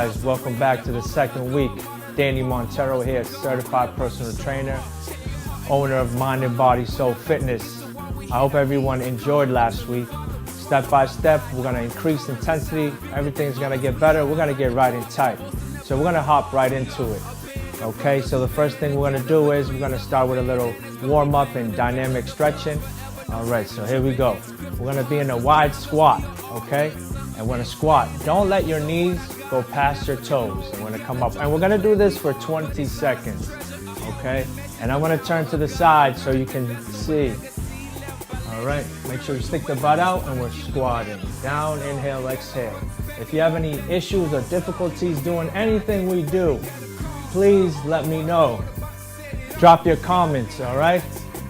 guys? Welcome back to the second week. Danny Montero here, certified personal trainer, owner of Mind and Body Soul Fitness. I hope everyone enjoyed last week. Step by step, we're gonna increase intensity. Everything's gonna get better. We're gonna get right and tight. So we're gonna hop right into it. Okay, so the first thing we're gonna do is we're gonna start with a little warm up and dynamic stretching. All right, so here we go. We're gonna be in a wide squat, okay? And we're gonna squat. Don't let your knees go past your toes. And we're gonna come up. And we're gonna do this for 20 seconds, okay? And I'm gonna turn to the side so you can see. All right, make sure you stick the butt out and we're squatting. Down, inhale, exhale. If you have any issues or difficulties doing anything we do, please let me know. Drop your comments, all right?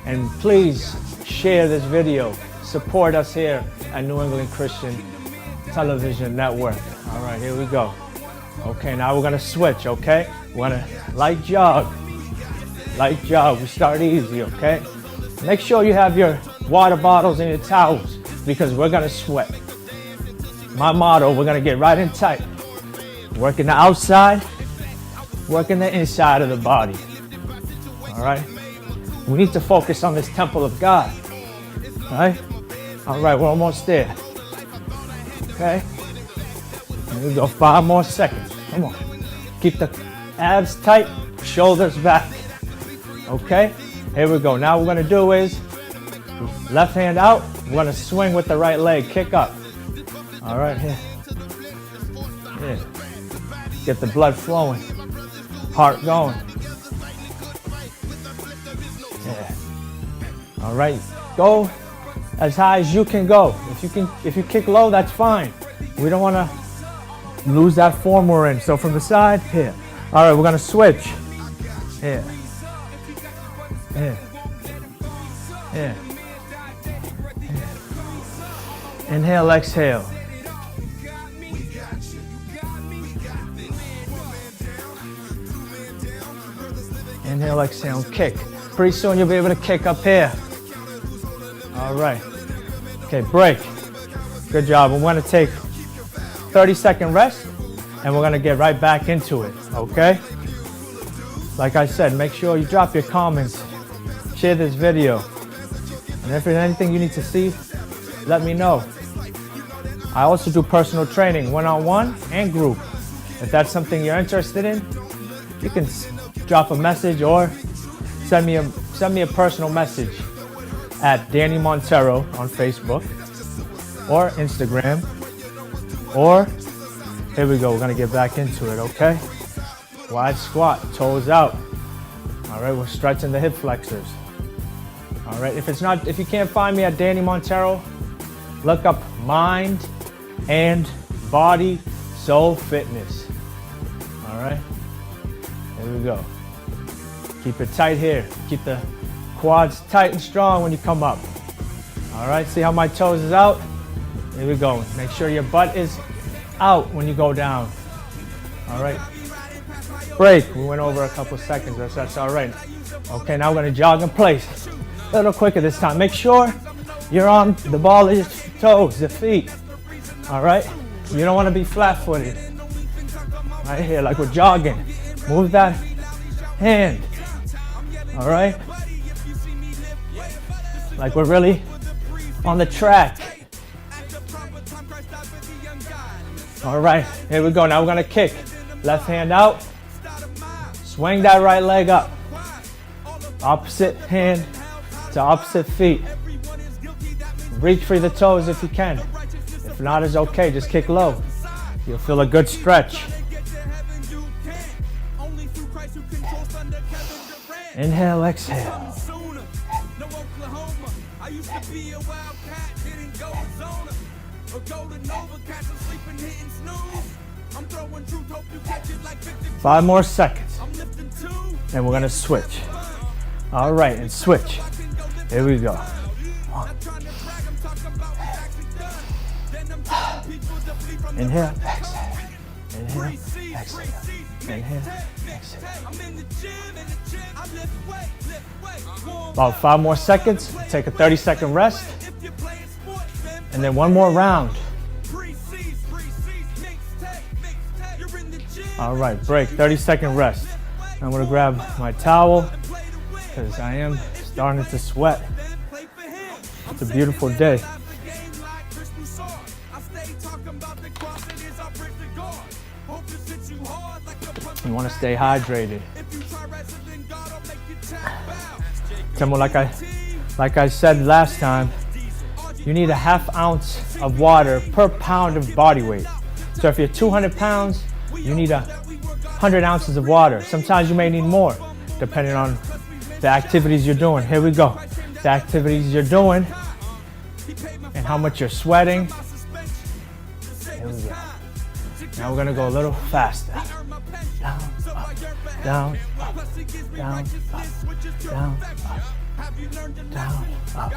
And please share this video. Support us here at New England Christian Television Network. All right, here we go. Okay, now we're gonna switch, okay? We're gonna light jog. Light jog, we start easy, okay? Make sure you have your water bottles and your towels because we're gonna sweat. My motto, we're gonna get right in tight. Working the outside, working the inside of the body. All right? We need to focus on this temple of God. All right? All right, we're almost there. Okay? Here we go, 5 more seconds. Come on. Keep the abs tight, shoulders back. Okay? Here we go. Now what we're gonna do is left hand out. We're gonna swing with the right leg, kick up. All right, here. Yeah. Get the blood flowing, heart going. Yeah. All right, go as high as you can go. If you kick low, that's fine. We don't want to lose that form we're in. So from the side, here. All right, we're gonna switch. Here. Here. Here. Inhale, exhale. Inhale, exhale, and kick. Pretty soon you'll be able to kick up here. All right. Okay, break. Good job. We're gonna take 30-second rest and we're gonna get right back into it, okay? Like I said, make sure you drop your comments, share this video. And if there's anything you need to see, let me know. I also do personal training, one-on-one and group. If that's something you're interested in, you can drop a message or send me a personal message at Danny Montero on Facebook or Instagram. Or, here we go, we're gonna get back into it, okay? Wide squat, toes out. All right, we're stretching the hip flexors. All right, if you can't find me at Danny Montero, look up Mind and Body Soul Fitness. All right, here we go. Keep it tight here. Keep the quads tight and strong when you come up. All right, see how my toes is out? Here we go. Make sure your butt is out when you go down. All right. Break. We went over a couple seconds. That's all right. Okay, now we're gonna jog in place. A little quicker this time. Make sure you're on the ball of your toes, the feet. All right. You don't want to be flat-footed. Right here, like we're jogging. Move that hand. All right. Like we're really on the track. All right, here we go. Now we're gonna kick. Left hand out. Swing that right leg up. Opposite hand to opposite feet. Reach for the toes if you can. If not, it's okay. Just kick low. You'll feel a good stretch. Inhale, exhale. Five more seconds. And we're gonna switch. All right, and switch. Here we go. Inhale, exhale. Inhale, exhale. Inhale, exhale. About 5 more seconds. Take a 30-second rest. And then one more round. All right, break, 30-second rest. I'm gonna grab my towel because I am starting to sweat. It's a beautiful day. You wanna stay hydrated. Like I said last time, you need a ½ ounce of water per pound of body weight. So if you're 200 pounds, you need 100 ounces of water. Sometimes you may need more, depending on the activities you're doing. Here we go. The activities you're doing and how much you're sweating. Here we go. Now we're gonna go a little faster. Down, up, down, up, down, up, down, up, down, up.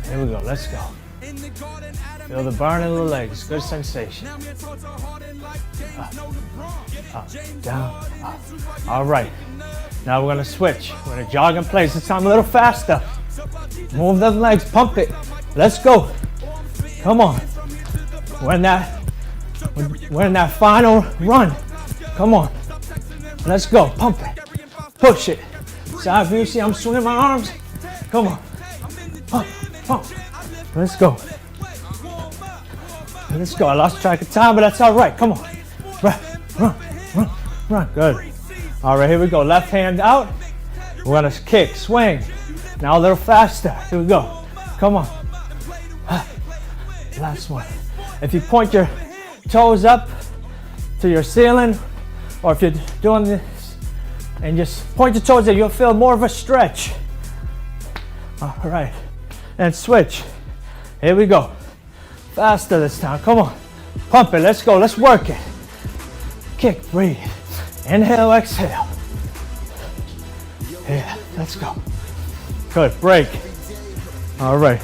Here we go, let's go. Feel the burn in the legs, good sensation. Up, down, up. All right, now we're gonna switch. We're gonna jog in place, this time a little faster. Move them legs, pump it. Let's go. Come on. We're in that final run. Come on. Let's go, pump it. Push it. Side view, see I'm swinging my arms. Come on. Pump, pump. Let's go. Let's go. I lost track of time, but that's all right. Come on. Run. Good. All right, here we go. Left hand out. We're gonna kick, swing. Now a little faster. Here we go. Come on. Last one. If you point your toes up to your ceiling, or if you're doing this and just point your toes there, you'll feel more of a stretch. All right, and switch. Here we go. Faster this time, come on. Pump it, let's go, let's work it. Kick, breathe. Inhale, exhale. Yeah, let's go. Good, break. All right,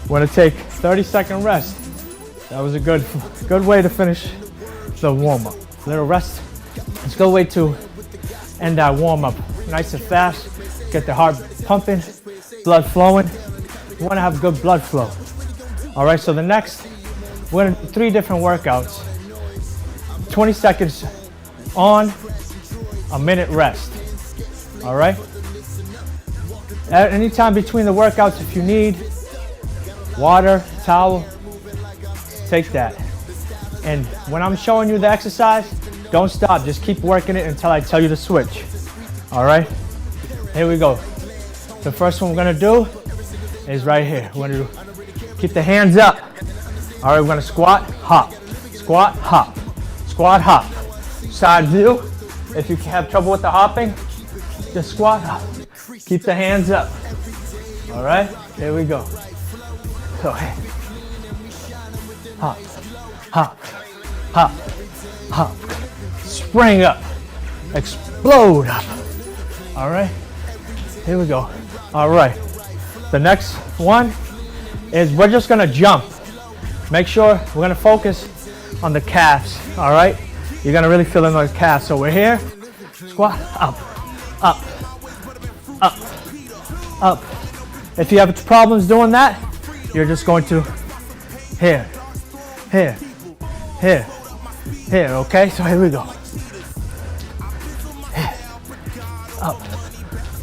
we're gonna take 30-second rest. That was a good way to finish the warm-up. Little rest. Let's go way to end that warm-up nice and fast. Get the heart pumping, blood flowing. You want to have good blood flow. All right, so the next, we're gonna do 3 different workouts. 20 seconds on, a minute rest. All right? At any time between the workouts, if you need water, towel, take that. And when I'm showing you the exercise, don't stop, just keep working it until I tell you to switch. All right, here we go. The first one we're gonna do is right here. We're gonna keep the hands up. All right, we're gonna squat, hop, squat, hop, squat, hop. Side view, if you have trouble with the hopping, just squat, hop. Keep the hands up. All right, here we go. So, hop, hop, hop, hop. Spring up, explode up. All right, here we go. All right, the next one is we're just gonna jump. Make sure we're gonna focus on the calves. All right, you're gonna really feel in those calves. So we're here, squat, up, up, up, up. If you have problems doing that, you're just going to here, here, here, here, okay? So here we go. Here. Up.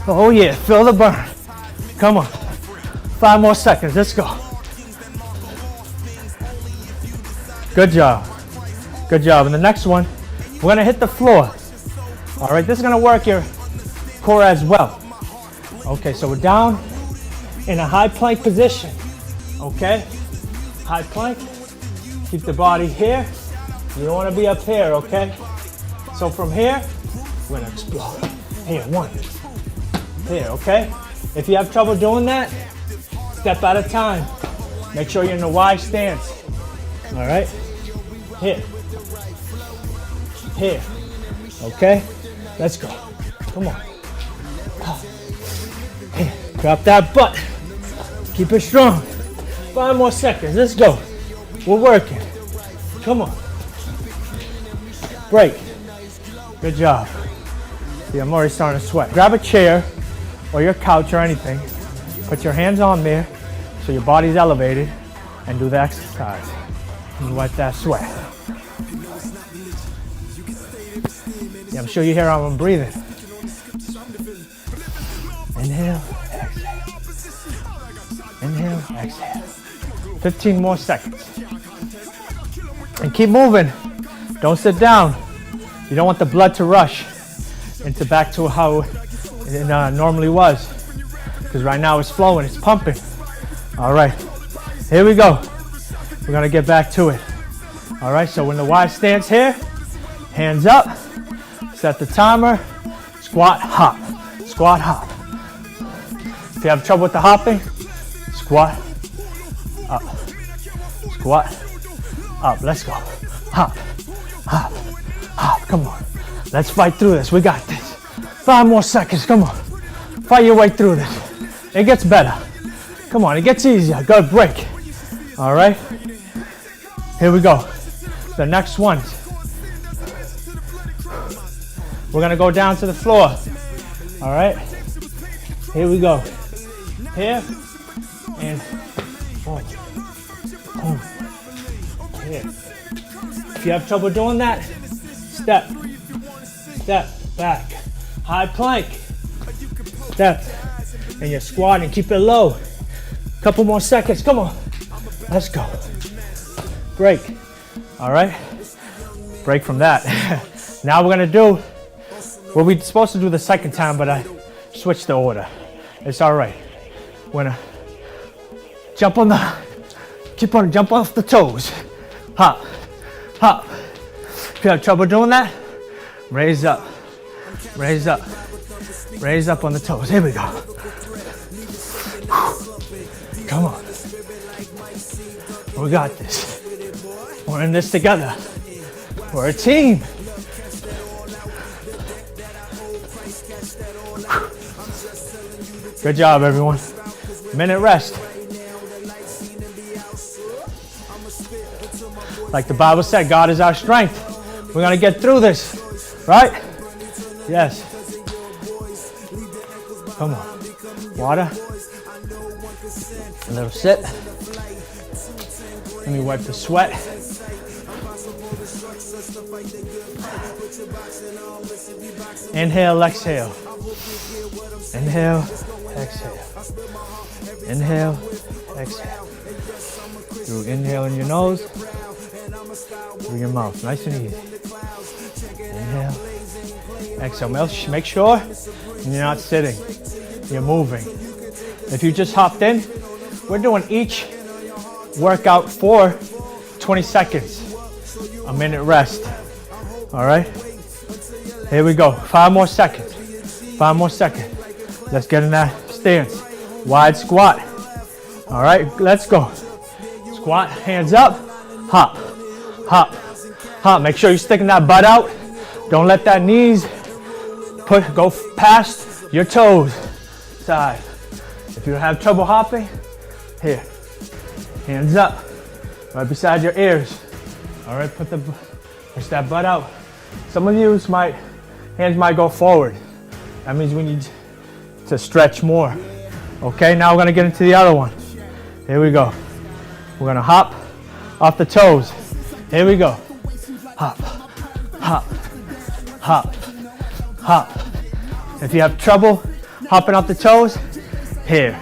Oh yeah, feel the burn. Come on. 5 more seconds, let's go. Good job. Good job. And the next one, we're gonna hit the floor. All right, this is gonna work your core as well. Okay, so we're down in a high plank position. Okay, high plank. Keep the body here. You don't want to be up here, okay? So from here, we're gonna explode. Here, 1. Here, okay? If you have trouble doing that, step at a time. Make sure you're in a wide stance. All right? Here. Here. Okay? Let's go. Come on. Here. Drop that butt. Keep it strong. 5 more seconds. Let's go. We're working. Come on. Break. Good job. See, I'm already starting to sweat. Grab a chair or your couch or anything. Put your hands on there so your body's elevated and do the exercise. Wipe that sweat. Yeah, I'm sure you hear how I'm breathing. Inhale, exhale. Inhale, exhale. 15 more seconds. And keep moving. Don't sit down. You don't want the blood to rush into back to how it normally was. Because right now it's flowing, it's pumping. All right, here we go. We're gonna get back to it. All right, so when the wide stance here, hands up, set the timer, squat, hop, squat, hop. If you have trouble with the hopping, squat, up, squat, up. Let's go. Hop, hop, hop. Come on. Let's fight through this. We got this. 5 more seconds. Come on. Fight your way through this. It gets better. Come on. It gets easier. Good break. All right. Here we go. The next one. We're going to go down to the floor. All right. Here we go. Here and boom, boom. Here. If you have trouble doing that, step, step back, high plank, step, and you're squatting. Keep it low. Couple more seconds. Come on. Let's go. Break. All right. Break from that. Now we're gonna do what we're supposed to do the second time, but I switched the order. It's all right. We're gonna jump on the, jump off the toes. Hop, hop. If you have trouble doing that, raise up, raise up, raise up on the toes. Here we go. Come on. We got this. We're in this together. We're a team. Good job, everyone. Minute rest. Like the Bible said, God is our strength. We're gonna get through this, right? Yes. Come on. Water. A little sip. Let me wipe the sweat. Inhale, exhale. Inhale, exhale. Inhale, exhale. Do inhale in your nose, through your mouth, nice and easy. Inhale, exhale. Make sure you're not sitting, you're moving. If you just hopped in, we're doing each workout for 20 seconds, a minute rest. All right, here we go. 5 more seconds. 5 more seconds. Let's get in that stance. Wide squat. All right, let's go. Squat, hands up, hop, hop, hop. Make sure you're sticking that butt out. Don't let that knees go past your toes. Side. If you have trouble hopping, here, hands up, right beside your ears. All right, push that butt out. Some of you hands might go forward. That means we need to stretch more. Okay, now we're gonna get into the other one. Here we go. We're gonna hop off the toes. Here we go. Hop, hop, hop, hop. If you have trouble hopping off the toes, here,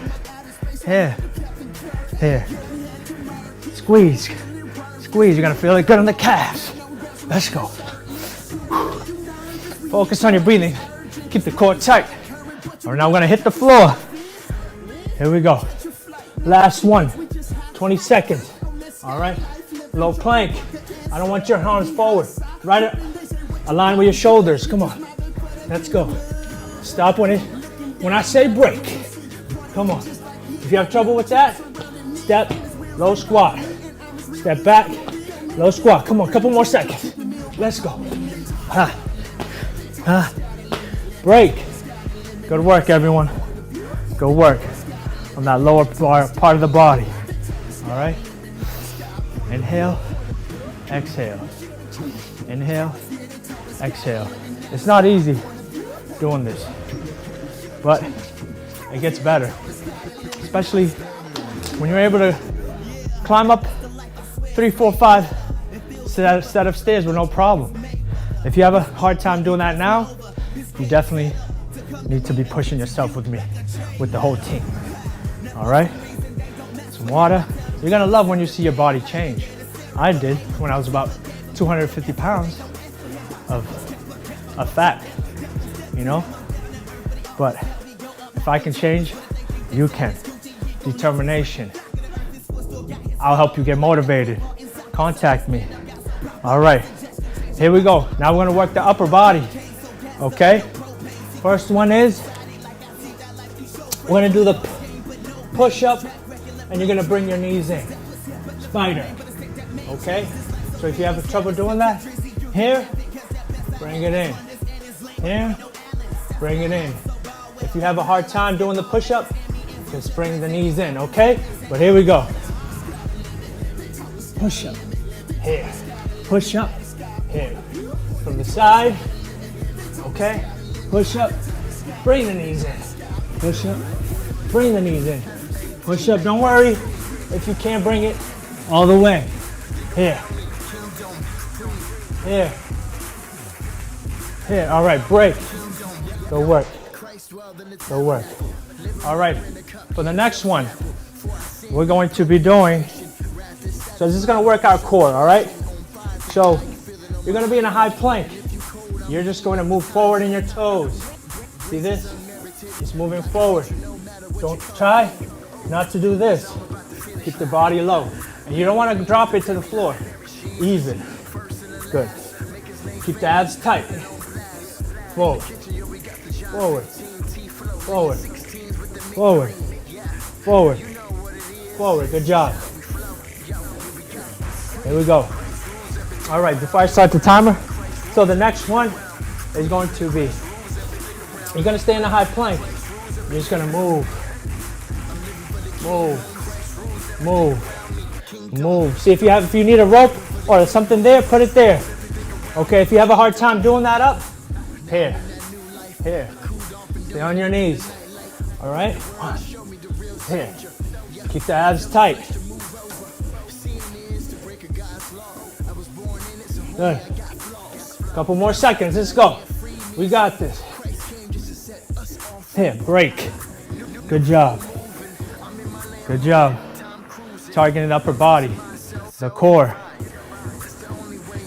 here, here. Squeeze, squeeze. You're gonna feel it good on the calves. Let's go. Focus on your breathing. Keep the core tight. All right, now we're gonna hit the floor. Here we go. Last one. 20 seconds. All right. Low plank. I don't want your arms forward. Right up. Align with your shoulders. Come on. Let's go. Stop when I say break. Come on. If you have trouble with that, step, low squat. Step back, low squat. Come on, couple more seconds. Let's go. Ha. Ha. Break. Good work, everyone. Good work on that lower part of the body. All right. Inhale, exhale. Inhale, exhale. It's not easy doing this, but it gets better, especially when you're able to climb up 3, 4, 5 set of stairs with no problem. If you have a hard time doing that now, you definitely need to be pushing yourself with me, with the whole team. All right? Some water. You're gonna love when you see your body change. I did when I was about 250 pounds of fat, you know? But if I can change, you can. Determination. I'll help you get motivated. Contact me. All right, here we go. Now we're gonna work the upper body, okay? First one is, we're gonna do the push-up, and you're gonna bring your knees in. Spider, okay? So if you have trouble doing that, here, bring it in. Here, bring it in. If you have a hard time doing the push-up, just bring the knees in, okay? But here we go. Push up, here. Push up, here. From the side, okay? Push up, bring the knees in. Push up, bring the knees in. Push up, don't worry if you can't bring it all the way. Here. Here. Here, all right, break. Go work. Go work. All right, for the next one, we're going to be doing, so this is gonna work our core, all right? So you're gonna be in a high plank. You're just going to move forward in your toes. See this? Just moving forward. Don't try not to do this. Keep the body low. And you don't want to drop it to the floor. Even. Good. Keep the abs tight. Forward. Forward. Forward. Forward. Forward. Forward. Good job. Here we go. All right, before I start the timer, so the next one is going to be, you're going to stay in a high plank. You're just going to move. Move. Move. Move. See, if you need a rope or something there, put it there. Okay, if you have a hard time doing that up, here. Here. Stay on your knees. All right? Here. Keep the abs tight. Good. Couple more seconds. Let's go. We got this. Here, break. Good job. Good job. Targeting the upper body, the core.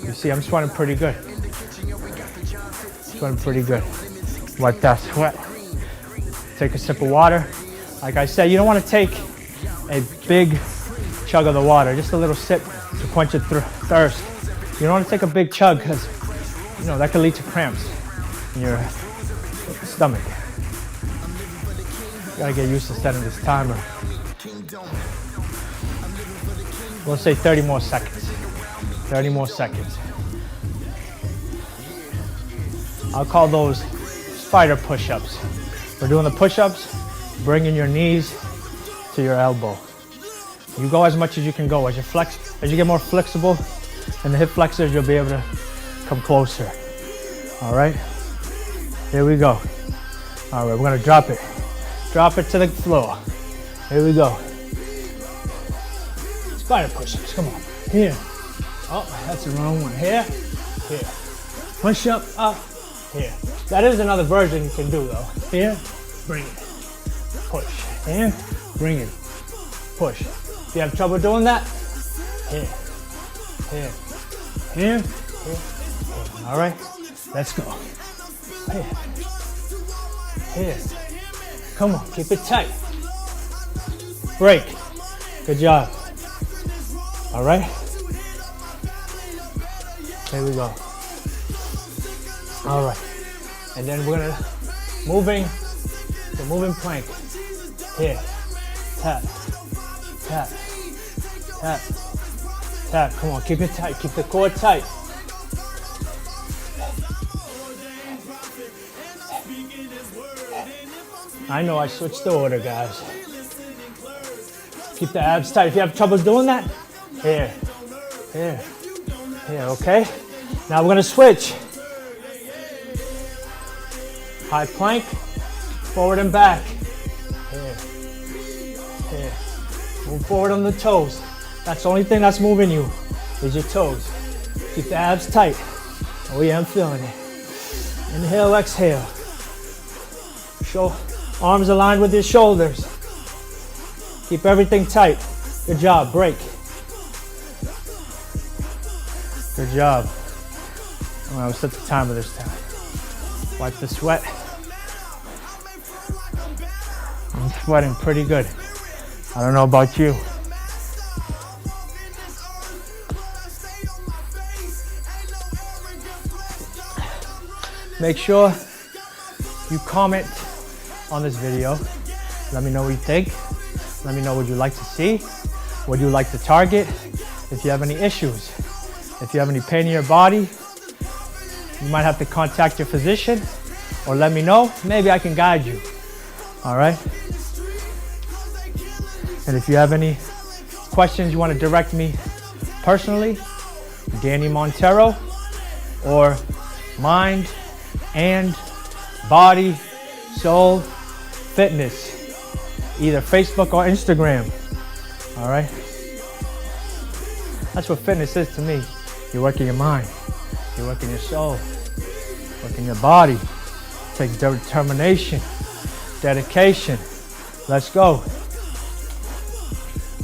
You see, I'm sweating pretty good. Sweating pretty good. Wipe that sweat. Take a sip of water. Like I said, you don't want to take a big chug of the water. Just a little sip to quench your thirst. You don't want to take a big chug because, you know, that could lead to cramps in your stomach. You gotta get used to setting this timer. We'll say 30 more seconds. 30 more seconds. I'll call those spider push-ups. We're doing the push-ups, bringing your knees to your elbow. You go as much as you can go. As you get more flexible in the hip flexors, you'll be able to come closer. All right? Here we go. All right, we're gonna drop it. Drop it to the floor. Here we go. Spider push-ups, come on. Here. Oh, that's the wrong one. Here. Here. Push up, here. That is another version you can do though. Here, bring it. Push. Here, bring it. Push. If you have trouble doing that, here. Here. Here. Here. All right, let's go. Here. Here. Come on, keep it tight. Break. Good job. All right. Here we go. All right. And then we're gonna moving plank. Here. Tap. Tap. Tap. Tap. Come on, keep it tight. Keep the core tight. I know I switched the order, guys. Keep the abs tight. If you have trouble doing that, here, here, here, okay? Now we're gonna switch. High plank, forward and back. Here, here. Move forward on the toes. That's the only thing that's moving you, is your toes. Keep the abs tight. Oh yeah, I'm feeling it. Inhale, exhale. Arms aligned with your shoulders. Keep everything tight. Good job, break. Good job. I'm gonna set the timer this time. Wipe the sweat. I'm sweating pretty good. I don't know about you. Make sure you comment on this video. Let me know what you think. Let me know what you'd like to see, what you'd like to target. If you have any issues, if you have any pain in your body, you might have to contact your physician or let me know. Maybe I can guide you. All right? And if you have any questions you want to direct me personally, Danny Montero or Mind and Body Soul Fitness, either Facebook or Instagram. All right? That's what fitness is to me. You're working your mind, you're working your soul, working your body. It takes determination, dedication. Let's go.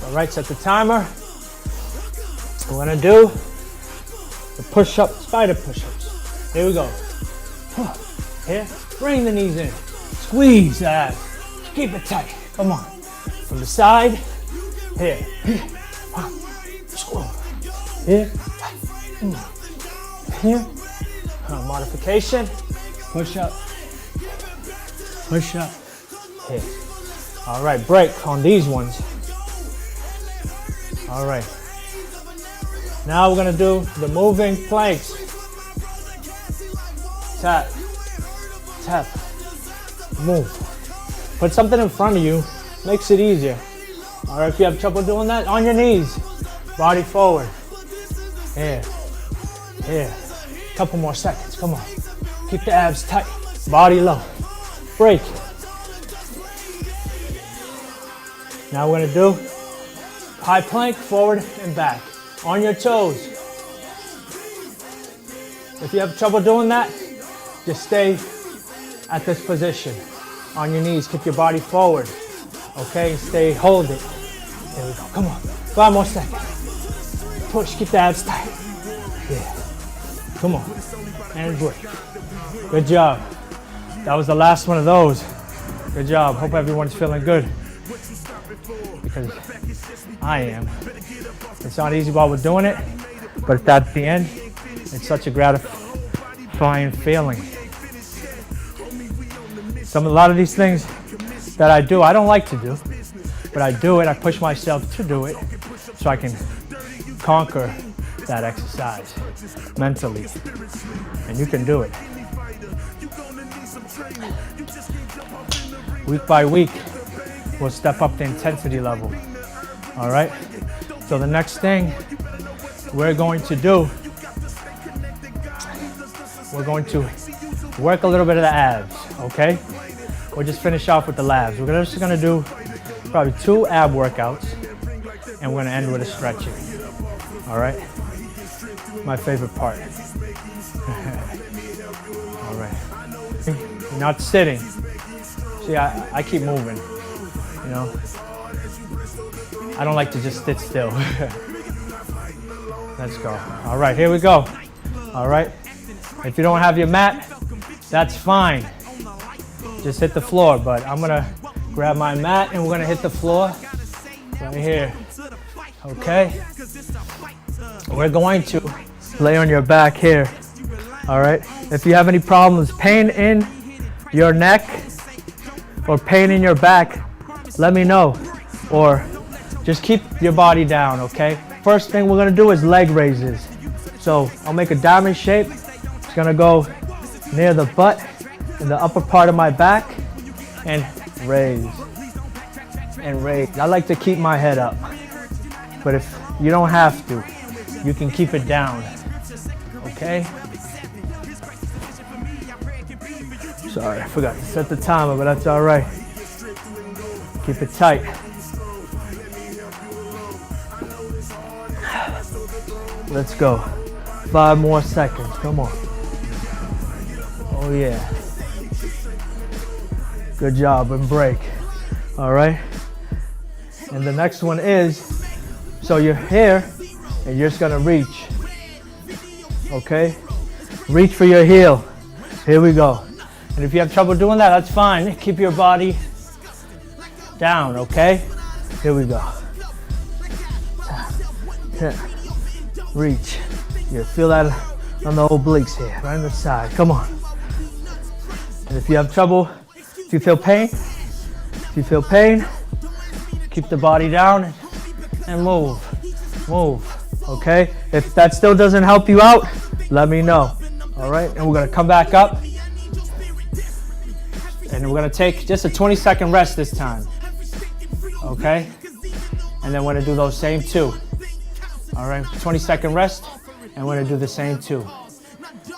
All right, set the timer. We're gonna do the push-up, spider push-ups. Here we go. Here, bring the knees in. Squeeze that. Keep it tight. Come on. From the side. Here. Here. Here. Here. Modification. Push up. Push up. Here. All right, break on these ones. All right. Now we're gonna do the moving planks. Tap. Tap. Move. Put something in front of you. Makes it easier. All right, if you have trouble doing that, on your knees. Body forward. Here. Here. Couple more seconds. Come on. Keep the abs tight. Body low. Break. Now we're gonna do high plank, forward and back. On your toes. If you have trouble doing that, just stay at this position. On your knees, keep your body forward. Okay, hold it. There we go, come on. 5 more seconds. Push, keep the abs tight. Yeah, come on, and break. Good job. That was the last one of those. Good job, hope everyone's feeling good. Because I am. It's not easy while we're doing it, but at the end, it's such a gratifying feeling. A lot of these things that I do, I don't like to do, but I do it, I push myself to do it so I can conquer that exercise mentally, and you can do it. Week by week, we'll step up the intensity level, all right? So the next thing we're going to do, we're going to work a little bit of the abs, okay? We'll just finish off with the labs. We're just gonna do probably 2 ab workouts, and we're gonna end with a stretching, all right? My favorite part. All right. You're not sitting. See, I keep moving, you know? I don't like to just sit still. Let's go. All right, here we go. All right. If you don't have your mat, that's fine. Just hit the floor, but I'm gonna grab my mat and we're gonna hit the floor right here. Okay? We're going to lay on your back here. All right? If you have any problems, pain in your neck or pain in your back, let me know. Or just keep your body down, okay? First thing we're gonna do is leg raises. So I'll make a diamond shape. It's gonna go near the butt in the upper part of my back and raise and raise. I like to keep my head up, but if you don't have to, you can keep it down, okay? Sorry, I forgot to set the timer, but that's all right. Keep it tight. Let's go. 5 more seconds. Come on. Oh, yeah. Good job. And break. All right. And the next one is, so you're here and you're just going to reach. Okay? Reach for your heel. Here we go. And if you have trouble doing that, that's fine. Keep your body down, okay? Here we go. 10. Reach. You feel that on the obliques here, right on the side. Come on. And if you have trouble, if you feel pain, keep the body down and move. Move, okay? If that still doesn't help you out, let me know. All right, and we're gonna come back up. And we're gonna take just a 20-second rest this time. Okay? And then we're gonna do those same 2. All right, 20-second rest, and we're gonna do the same 2.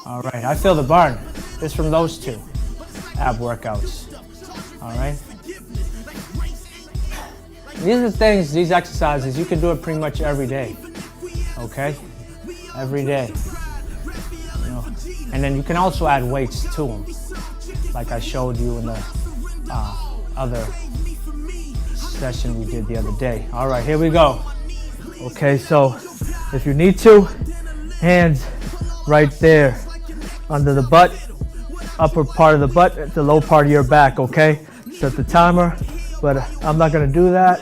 All right, I feel the burn. Just from those 2 ab workouts. All right? These are the things, these exercises, you can do it pretty much every day. Okay? Every day. You know? And then you can also add weights to them, like I showed you in the other session we did the other day. All right, here we go. Okay, so if you need to, hands right there under the butt, upper part of the butt, the low part of your back, okay? Set the timer, but I'm not gonna do that.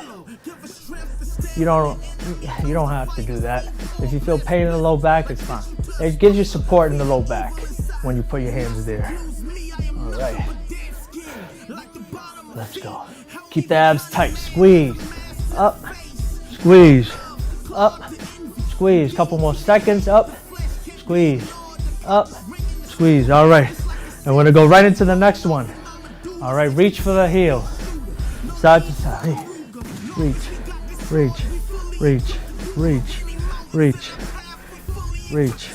You don't have to do that. If you feel pain in the low back, it's fine. It gives you support in the low back when you put your hands there. All right. Let's go. Keep the abs tight. Squeeze. Up. Squeeze. Up. Squeeze. Couple more seconds. Up. Squeeze. Up. Squeeze. All right. And we're going to go right into the next one. All right. Reach for the heel. Side to side. Reach. Reach. Reach. Reach. Reach. Reach.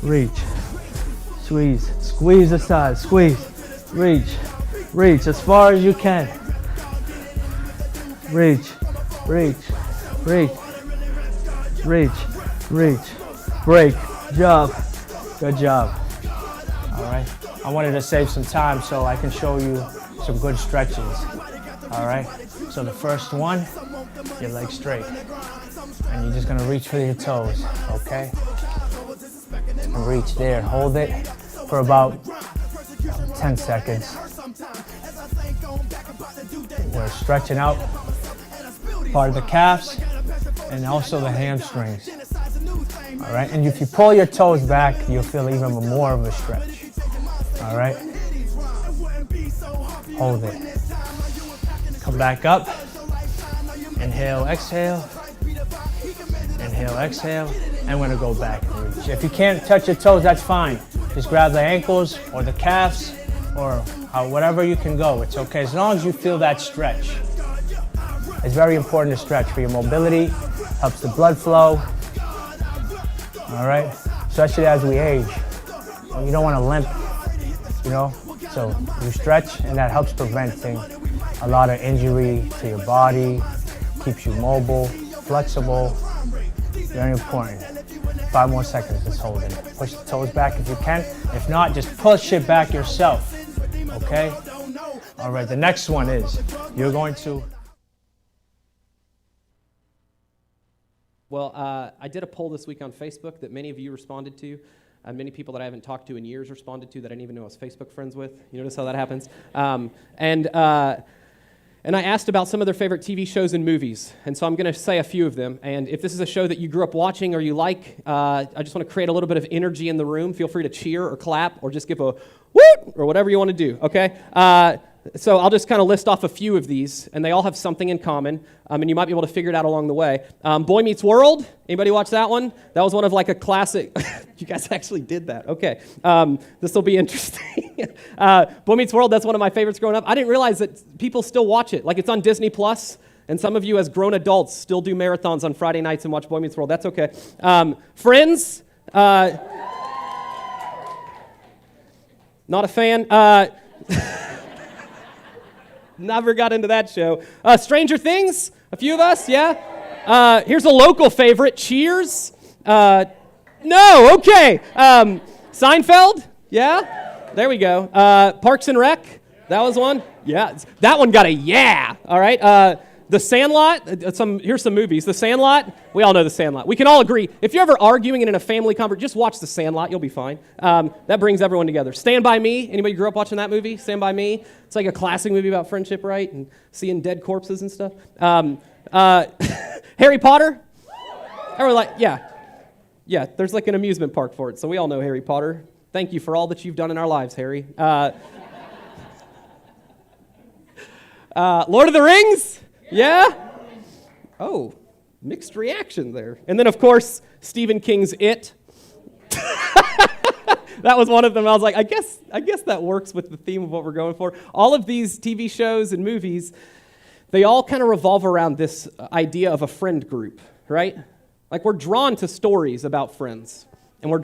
Reach. Squeeze. Squeeze the side. Squeeze. Reach. Reach as far as you can. Reach. Reach. Reach. Reach. Reach. Break. Job. Good job. All right. I wanted to save some time so I can show you some good stretches. All right. So the first one, your legs straight. And you're just going to reach for your toes. Okay. And reach there. Hold it for about 10 seconds. We're stretching out part of the calves and also the hamstrings. All right, and if you pull your toes back, you'll feel even more of a stretch. All right, hold it. Come back up. Inhale, exhale. Inhale, exhale. And we're gonna go back and reach. If you can't touch your toes, that's fine. Just grab the ankles or the calves or whatever you can go. It's okay, as long as you feel that stretch. It's very important to stretch for your mobility, helps the blood flow. All right, especially as we age. You don't want to limp, you know? So you stretch and that helps preventing a lot of injury to your body, keeps you mobile, flexible, very important. 5 more seconds, just hold it. Push the toes back if you can. If not, just push it back yourself, okay? All right, the next one is, you're going to... Well, I did a poll this week on Facebook that many of you responded to. Many people that I haven't talked to in years responded to that I didn't even know I was Facebook friends with. You notice how that happens? And I asked about some of their favorite TV shows and movies. And so I'm going to say a few of them. And if this is a show that you grew up watching or you like, I just want to create a little bit of energy in the room. Feel free to cheer or clap or just give a whoop or whatever you want to do, okay? So I'll just kind of list off a few of these, and they all have something in common, and you might be able to figure it out along the way. Boy Meets World. Anybody watch that one? That was one of like a classic. You guys actually did that. Okay. This will be interesting. Boy Meets World, that's one of my favorites growing up. I didn't realize that people still watch it. Like, it's on Disney Plus, and some of you as grown adults still do marathons on Friday nights and watch Boy Meets World. That's okay. Friends. Not a fan. Never got into that show. Stranger Things, a few of us, yeah? Here's a local favorite, Cheers. No, okay. Seinfeld? Yeah? There we go. Parks and Rec? That was one? Yeah. That one got a yeah. All right. The Sandlot? Here's some movies. The Sandlot? We all know The Sandlot. We can all agree. If you're ever arguing in a family conversation, just watch The Sandlot. You'll be fine. That brings everyone together. Stand By Me? Anybody grew up watching that movie? Stand By Me? It's like a classic movie about friendship, right? And seeing dead corpses and stuff. Harry Potter? Everyone yeah, there's like an amusement park for it, so we all know Harry Potter. Thank you for all that you've done in our lives, Harry. Lord of the Rings? Yeah? Oh, mixed reaction there. And then, of course, Stephen King's It. That was one of them. I was like, I guess that works with the theme of what we're going for. All of these TV shows and movies, they all kind of revolve around this idea of a friend group, right? Like, we're drawn to stories about friends. And we're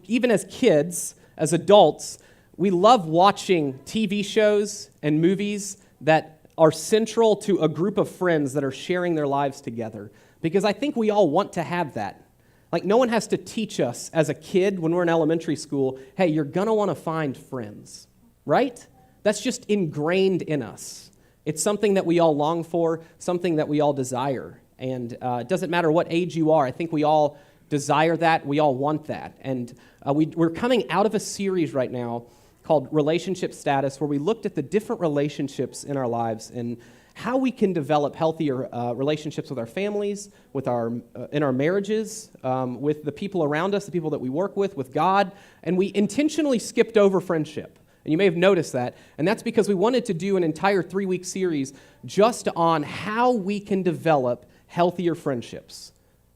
even as kids, as adults, we love watching TV shows and movies that are central to a group of friends that are sharing their lives together. Because I think we all want to have that. Like, no one has to teach us as a kid when we're in elementary school, hey, you're going to want to find friends, right? That's just ingrained in us. It's something that we all long for, something that we all desire. And it doesn't matter what age you are. I think we all desire that. We all want that. And we're coming out of a series right now called Relationship Status, where we looked at the different relationships in our lives and how we can develop healthier relationships with our families, in our marriages, with the people around us, the people that we work with God. And we intentionally skipped over friendship. And you may have noticed that. And that's because we wanted to do an entire 3-week series just on how we can develop healthier friendships.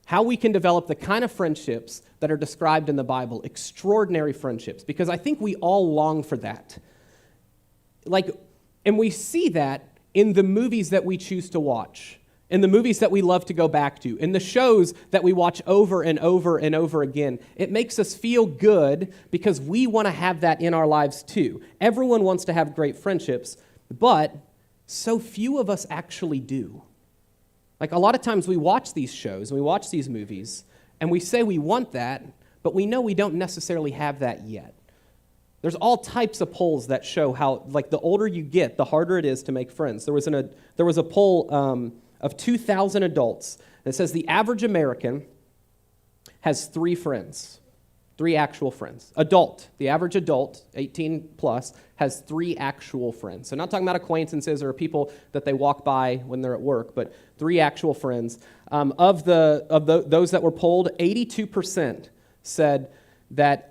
How we can develop the kind of friendships that are described in the Bible, extraordinary friendships, because I think we all long for that. And we see that in the movies that we choose to watch, in the movies that we love to go back to, in the shows that we watch over and over and over again. It makes us feel good because we want to have that in our lives too. Everyone wants to have great friendships, but so few of us actually do. Like, a lot of times we watch these shows, and we watch these movies, and we say we want that, but we know we don't necessarily have that yet. There's all types of polls that show how, like, the older you get, the harder it is to make friends. There was a poll of 2,000 adults that says the average American has 3 friends, 3 actual friends. The average adult, 18 plus, has 3 actual friends. So not talking about acquaintances or people that they walk by when they're at work, but 3 actual friends. Of those that were polled, 82% said that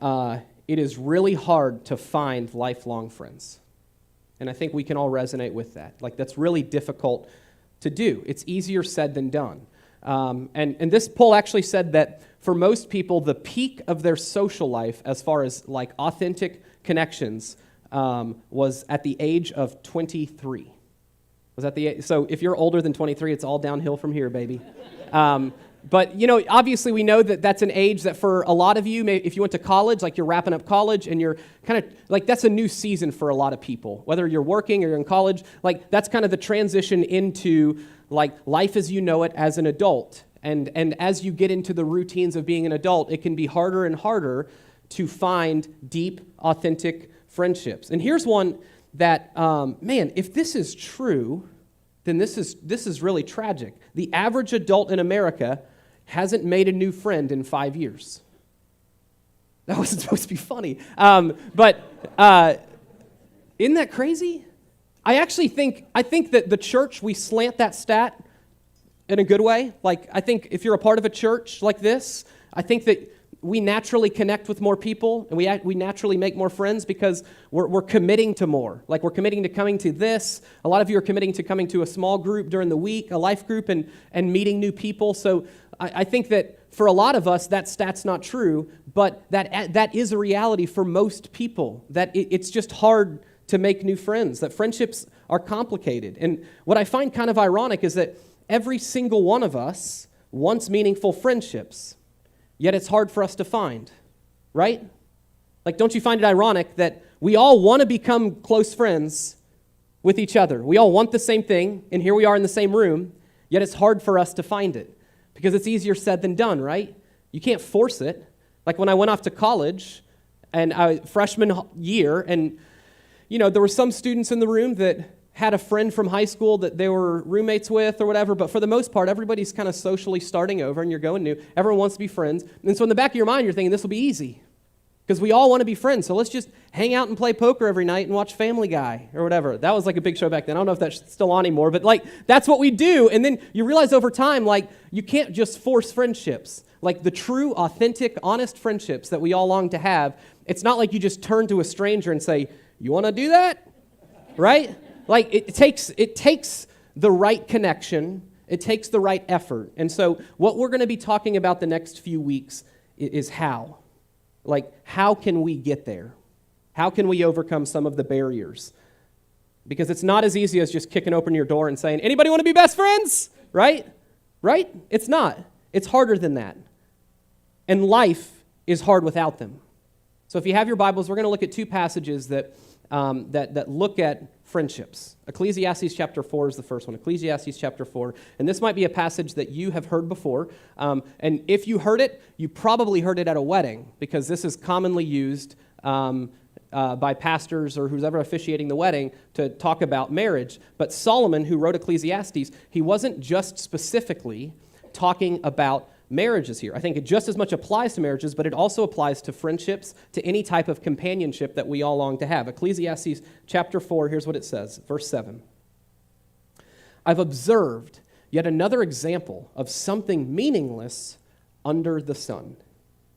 it is really hard to find lifelong friends. And I think we can all resonate with that. Like, that's really difficult to do. It's easier said than done. And this poll actually said that for most people, the peak of their social life, as far as like authentic connections, was at the age of 23. So if you're older than 23, it's all downhill from here, baby. But, obviously we know that that's an age that for a lot of you, if you went to college, like you're wrapping up college and you're kind of, like that's a new season for a lot of people. Whether you're working or you're in college, like that's kind of the transition into like life as you know it as an adult. And as you get into the routines of being an adult, it can be harder and harder to find deep, authentic friendships. And here's one that, if this is true, then this is really tragic. The average adult in America hasn't made a new friend in 5 years. That wasn't supposed to be funny. But isn't that crazy? I think that the church, we slant that stat in a good way. Like, I think if you're a part of a church like this, I think that we naturally connect with more people, and we naturally make more friends because we're committing to more. Like, we're committing to coming to this. A lot of you are committing to coming to a small group during the week, a life group, and meeting new people. So I think that for a lot of us, that stat's not true, but that is a reality for most people, that it's just hard to make new friends, that friendships are complicated. And what I find kind of ironic is that every single one of us wants meaningful friendships, yet it's hard for us to find, right? Like, don't you find it ironic that we all want to become close friends with each other? We all want the same thing, and here we are in the same room, yet it's hard for us to find it because it's easier said than done, right? You can't force it. Like when I went off to college and freshman year, and there were some students in the room that had a friend from high school that they were roommates with or whatever, but for the most part, everybody's kind of socially starting over and you're going new. Everyone wants to be friends. And so in the back of your mind, you're thinking this will be easy because we all want to be friends. So let's just hang out and play poker every night and watch Family Guy or whatever. That was like a big show back then. I don't know if that's still on anymore, but like that's what we do. And then you realize over time, like you can't just force friendships. Like the true, authentic, honest friendships that we all long to have, it's not like you just turn to a stranger and say, "You want to do that?" Right? Like it takes the right connection, it takes the right effort. And so what we're going to be talking about the next few weeks is how. Like how can we get there? How can we overcome some of the barriers? Because it's not as easy as just kicking open your door and saying, "Anybody want to be best friends?" Right? Right? It's not. It's harder than that. And life is hard without them. So if you have your Bibles, we're going to look at two passages that look at friendships. Ecclesiastes chapter 4 is the first one. Ecclesiastes chapter 4. And this might be a passage that you have heard before. And if you heard it, you probably heard it at a wedding because this is commonly used by pastors or who's ever officiating the wedding to talk about marriage. But Solomon, who wrote Ecclesiastes, he wasn't just specifically talking about marriages here. I think it just as much applies to marriages, but it also applies to friendships, to any type of companionship that we all long to have. Ecclesiastes chapter 4, here's what it says, verse 7. "I've observed yet another example of something meaningless under the sun.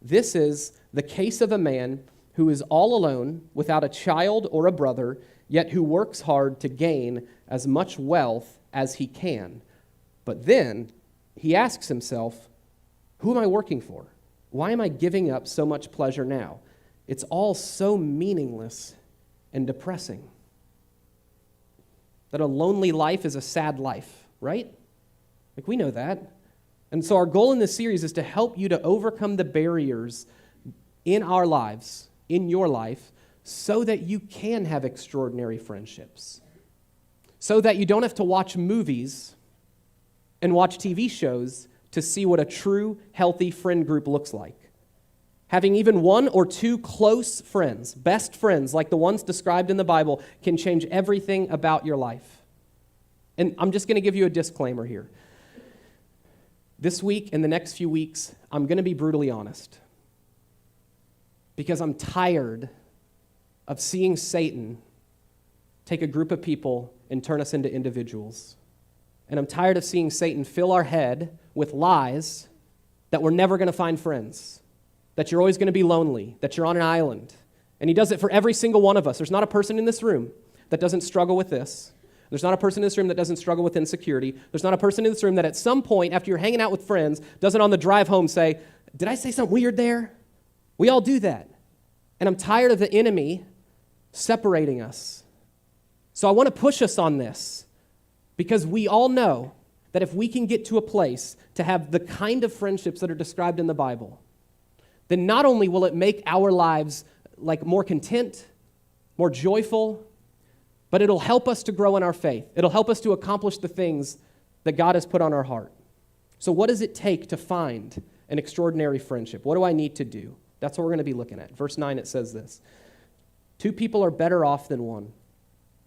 This is the case of a man who is all alone, without a child or a brother, yet who works hard to gain as much wealth as he can. But then he asks himself, 'Who am I working for? Why am I giving up so much pleasure now? It's all so meaningless and depressing.'" That a lonely life is a sad life, right? Like we know that. And so our goal in this series is to help you to overcome the barriers in our lives, in your life, so that you can have extraordinary friendships. So that you don't have to watch movies and watch TV shows to see what a true, healthy friend group looks like. Having even one or two close friends, best friends, like the ones described in the Bible, can change everything about your life. And I'm just going to give you a disclaimer here. This week and the next few weeks, I'm going to be brutally honest. Because I'm tired of seeing Satan take a group of people and turn us into individuals. And I'm tired of seeing Satan fill our head with lies that we're never going to find friends, that you're always going to be lonely, that you're on an island. And he does it for every single one of us. There's not a person in this room that doesn't struggle with this. There's not a person in this room that doesn't struggle with insecurity. There's not a person in this room that at some point, after you're hanging out with friends, doesn't on the drive home say, "Did I say something weird there?" We all do that. And I'm tired of the enemy separating us. So I want to push us on this. Because we all know that if we can get to a place to have the kind of friendships that are described in the Bible, then not only will it make our lives like more content, more joyful, but it'll help us to grow in our faith. It'll help us to accomplish the things that God has put on our heart. So what does it take to find an extraordinary friendship? What do I need to do? That's what we're going to be looking at. Verse 9, it says this. "Two people are better off than one,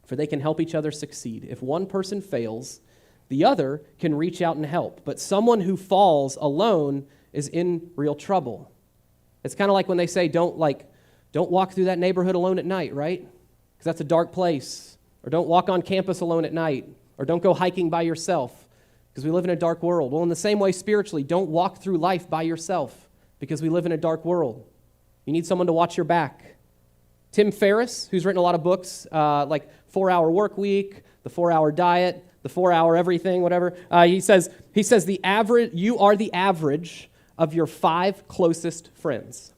for they can help each other succeed. If one person fails, the other can reach out and help. But someone who falls alone is in real trouble." It's kind of like when they say, don't walk through that neighborhood alone at night, right? Because that's a dark place. Or don't walk on campus alone at night. Or don't go hiking by yourself, because we live in a dark world. Well, in the same way, spiritually, don't walk through life by yourself, because we live in a dark world. You need someone to watch your back. Tim Ferriss, who's written a lot of books, like 4-Hour Work Week, The 4-Hour Diet, The 4-Hour Everything, whatever. He says you are the average of your 5 closest friends.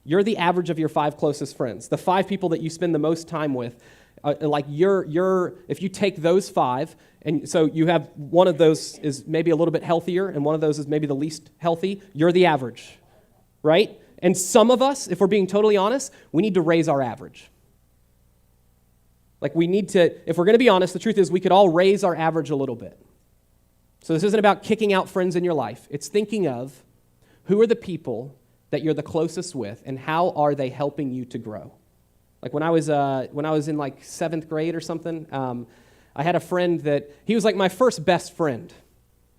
You're the average of your 5 closest friends. The 5 people that you spend the most time with, if you take those 5, and so you have one of those is maybe a little bit healthier, and one of those is maybe the least healthy, you're the average, right? And some of us, if we're being totally honest, we need to raise our average. Like we need to, if we're going to be honest, the truth is we could all raise our average a little bit. So this isn't about kicking out friends in your life. It's thinking of Who are the people that you're the closest with, and how are they helping you to grow? Like when I was in like 7th grade or something, I had a friend that he was like my first best friend,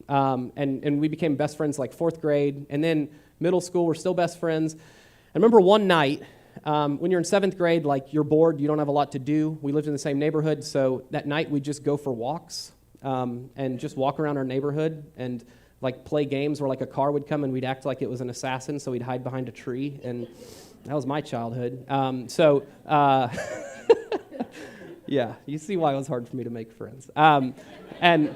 and we became best friends like 4th grade, and then middle school we're still best friends. I remember one night when you're in 7th grade, like you're bored, you don't have a lot to do. We lived in the same neighborhood, so that night we'd just go for walks and just walk around our neighborhood and like play games where like a car would come and we'd act like it was an assassin, so we'd hide behind a tree, and that was my childhood. Yeah, you see why it was hard for me to make friends. And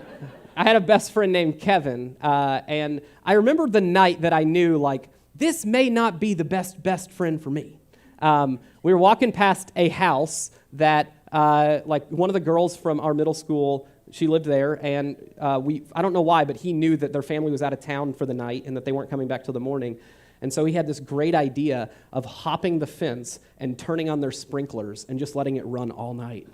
I had a best friend named Kevin, and I remember the night that I knew, like, this may not be the best friend for me. We were walking past a house that, like, one of the girls from our middle school, she lived there, and I don't know why, but he knew that their family was out of town for the night and that they weren't coming back till the morning. And so he had this great idea of hopping the fence and turning on their sprinklers and just letting it run all night.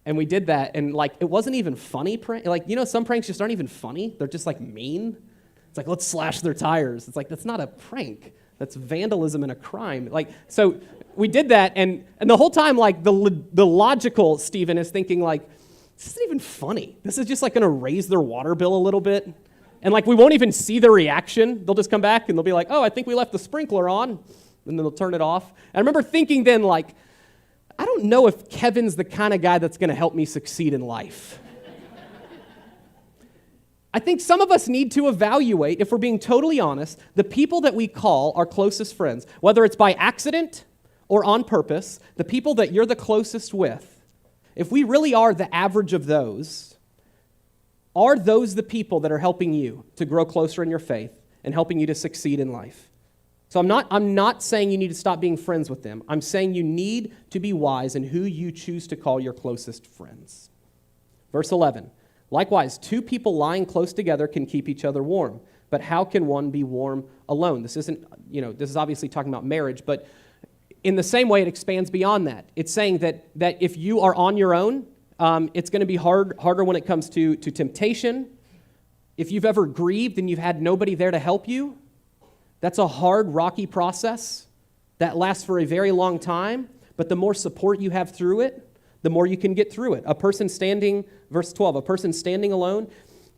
And we did that, and like it wasn't even funny prank. Like, you know, some pranks just aren't even funny. They're just like mean. It's like, let's slash their tires. It's like, that's not a prank. That's vandalism and a crime. Like, so we did that, and the whole time, like the logical Stephen is thinking like, this isn't even funny. This is just like gonna raise their water bill a little bit. And like we won't even see their reaction. They'll just come back and they'll be like, oh, I think we left the sprinkler on. And then they'll turn it off. And I remember thinking then, like, I don't know if Kevin's the kind of guy that's going to help me succeed in life. I think some of us need to evaluate, if we're being totally honest, the people that we call our closest friends, whether it's by accident or on purpose, the people that you're the closest with. If we really are the average of those, are those the people that are helping you to grow closer in your faith and helping you to succeed in life? So I'm not saying you need to stop being friends with them. I'm saying you need to be wise in who you choose to call your closest friends. Verse 11, likewise, 2 people lying close together can keep each other warm, but how can one be warm alone? This isn't, this is obviously talking about marriage, but in the same way, it expands beyond that. It's saying that if you are on your own, it's going to be harder when it comes to temptation. If you've ever grieved and you've had nobody there to help you, that's a hard, rocky process that lasts for a very long time, but the more support you have through it, the more you can get through it. Verse 12, a person standing alone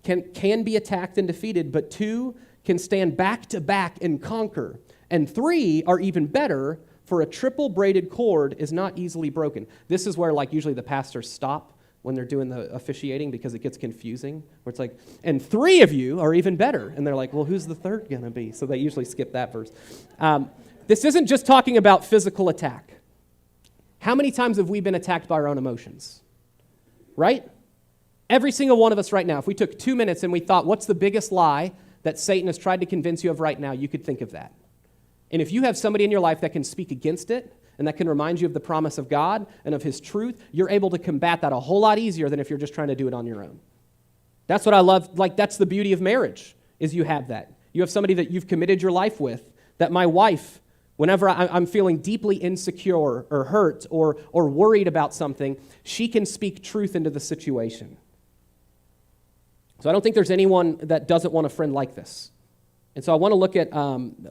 can be attacked and defeated, but 2 can stand back to back and conquer. And 3 are even better, for a triple braided cord is not easily broken. This is where, like, usually the pastors stop when they're doing the officiating because it gets confusing, where it's like, and 3 of you are even better. And they're like, well, who's the third going to be? So they usually skip that verse. This isn't just talking about physical attack. How many times have we been attacked by our own emotions? Right? Every single one of us right now, if we took 2 minutes and we thought, what's the biggest lie that Satan has tried to convince you of right now, you could think of that. And if you have somebody in your life that can speak against it, and that can remind you of the promise of God and of His truth, you're able to combat that a whole lot easier than if you're just trying to do it on your own. That's what I love. Like, that's the beauty of marriage, is you have that. You have somebody that you've committed your life with, that my wife, whenever I'm feeling deeply insecure or hurt or worried about something, she can speak truth into the situation. So I don't think there's anyone that doesn't want a friend like this. And so I want to look at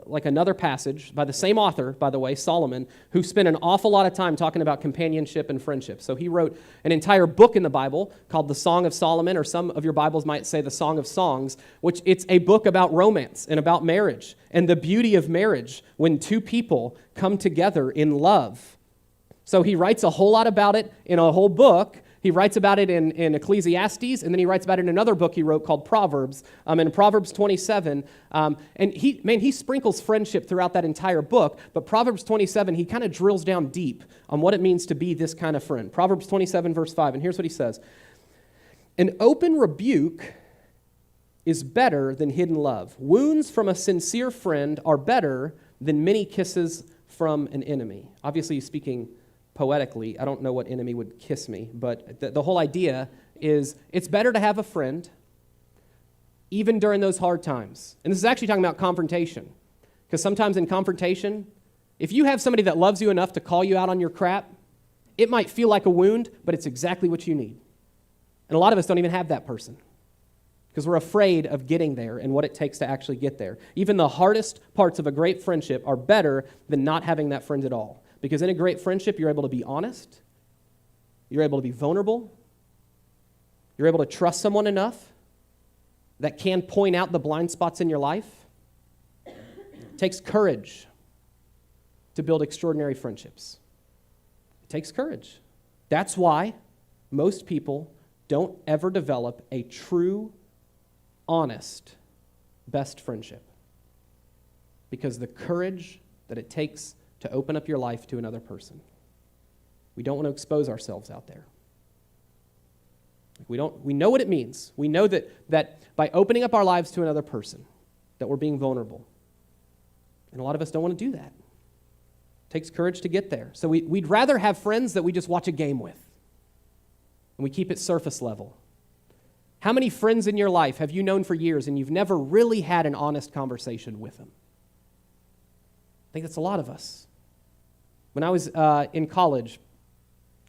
like another passage by the same author, by the way, Solomon, who spent an awful lot of time talking about companionship and friendship. So he wrote an entire book in the Bible called the Song of Solomon, or some of your Bibles might say the Song of Songs, which it's a book about romance and about marriage and the beauty of marriage when 2 people come together in love. So he writes a whole lot about it in a whole book. He writes about it in Ecclesiastes, and then he writes about it in another book he wrote called Proverbs, in Proverbs 27. And he sprinkles friendship throughout that entire book, but Proverbs 27, he kind of drills down deep on what it means to be this kind of friend. Proverbs 27, verse 5, and here's what he says. An open rebuke is better than hidden love. Wounds from a sincere friend are better than many kisses from an enemy. Obviously, he's speaking poetically. I don't know what enemy would kiss me, but the whole idea is it's better to have a friend even during those hard times. And this is actually talking about confrontation, because sometimes in confrontation, if you have somebody that loves you enough to call you out on your crap, it might feel like a wound, but it's exactly what you need. And a lot of us don't even have that person. because we're afraid of getting there and what it takes to actually get there. Even the hardest parts of a great friendship are better than not having that friend at all. Because in a great friendship, you're able to be honest, you're able to be vulnerable, you're able to trust someone enough that can point out the blind spots in your life. It takes courage to build extraordinary friendships. It takes courage. That's why most people don't ever develop a true, honest, best friendship. Because the courage that it takes to open up your life to another person. We don't want to expose ourselves out there. We know what it means. We know that by opening up our lives to another person, that we're being vulnerable. And a lot of us don't want to do that. It takes courage to get there. So we'd rather have friends that we just watch a game with. And we keep it surface level. How many friends in your life have you known for years and you've never really had an honest conversation with them? I think that's a lot of us. When I was in college,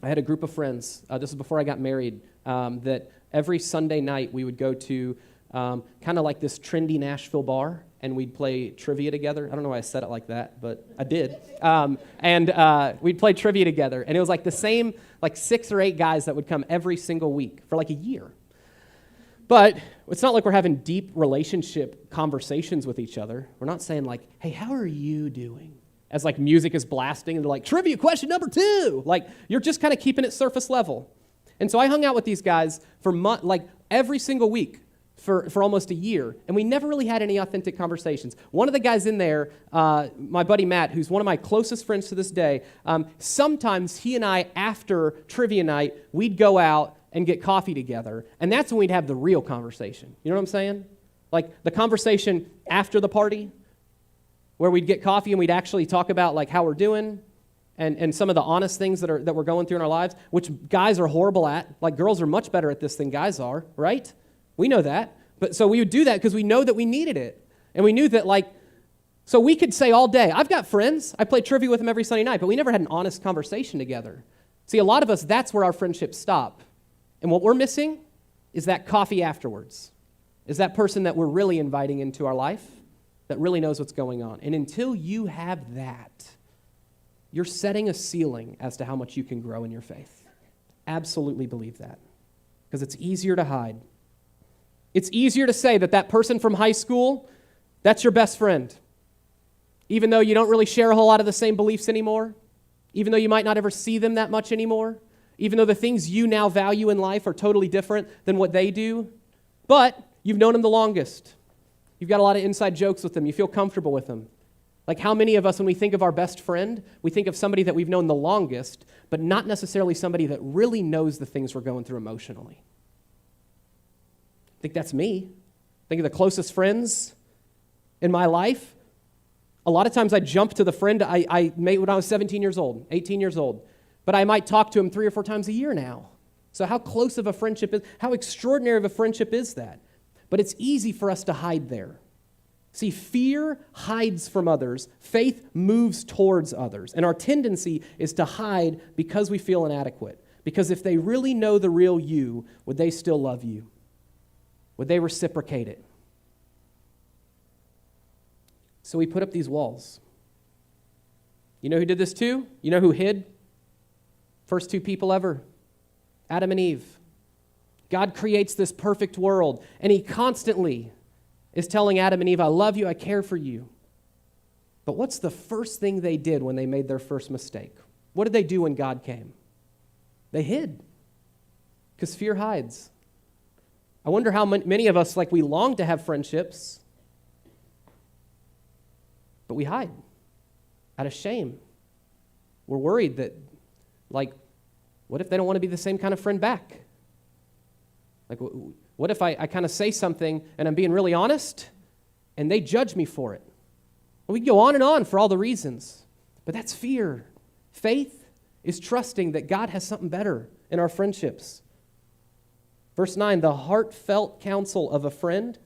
I had a group of friends, this is before I got married, that every Sunday night we would go to kind of like this trendy Nashville bar, and we'd play trivia together. I don't know why I said it like that, but I did. And we'd play trivia together, and it was like the same, like 6 or 8 guys that would come every single week for like a year. But it's not like we're having deep relationship conversations with each other. We're not saying like, hey, how are you doing? As like music is blasting and they're like, trivia question number 2. Like you're just kind of keeping it surface level. And so I hung out with these guys for like every single week for almost a year, and we never really had any authentic conversations. One of the guys in there, my buddy Matt, who's one of my closest friends to this day, sometimes he and I, after trivia night, we'd go out and get coffee together, and that's when we'd have the real conversation. You know what I'm saying? Like the conversation after the party, where we'd get coffee and we'd actually talk about like how we're doing and some of the honest things that we're going through in our lives, which guys are horrible at. Like girls are much better at this than guys are, right? We know that. But so we would do that because we know that we needed it. And we knew that like, so we could say all day, I've got friends, I play trivia with them every Sunday night, but we never had an honest conversation together. See, a lot of us, that's where our friendships stop. And what we're missing is that coffee afterwards, is that person that we're really inviting into our life that really knows what's going on. And until you have that, you're setting a ceiling as to how much you can grow in your faith. Absolutely believe that. Because it's easier to hide. It's easier to say that person from high school, that's your best friend. Even though you don't really share a whole lot of the same beliefs anymore. Even though you might not ever see them that much anymore. Even though the things you now value in life are totally different than what they do. But you've known them the longest. You've got a lot of inside jokes with them. You feel comfortable with them. Like how many of us, when we think of our best friend, we think of somebody that we've known the longest, but not necessarily somebody that really knows the things we're going through emotionally. I think that's me. Think of the closest friends in my life. A lot of times I jump to the friend I made when I was 17 years old, 18 years old. But I might talk to him 3 or 4 times a year now. So how close of a friendship is, how extraordinary of a friendship is that? But it's easy for us to hide there. See, fear hides from others. Faith moves towards others. And our tendency is to hide because we feel inadequate. Because if they really know the real you, would they still love you? Would they reciprocate it? So we put up these walls. You know who did this too? You know who hid? First 2 people ever, Adam and Eve. God creates this perfect world, and he constantly is telling Adam and Eve, I love you, I care for you. But what's the first thing they did when they made their first mistake? What did they do when God came? They hid, because fear hides. I wonder how many of us, like we long to have friendships, but we hide out of shame. We're worried that, like, what if they don't want to be the same kind of friend back? Like, what if I kind of say something and I'm being really honest and they judge me for it? And we can go on and on for all the reasons, but that's fear. Faith is trusting that God has something better in our friendships. Verse 9, the heartfelt counsel of a friend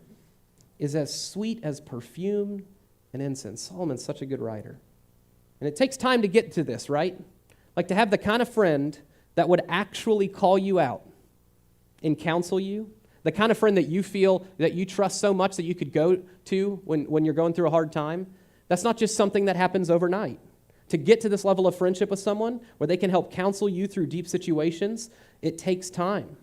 is as sweet as perfume and incense. Solomon's such a good writer. And it takes time to get to this, right? Like to have the kind of friend that would actually call you out and counsel you, The kind of friend that you feel that you trust so much that you could go to when you're going through a hard time, that's not just something that happens overnight. To get to this level of friendship with someone where they can help counsel you through deep situations, it takes time.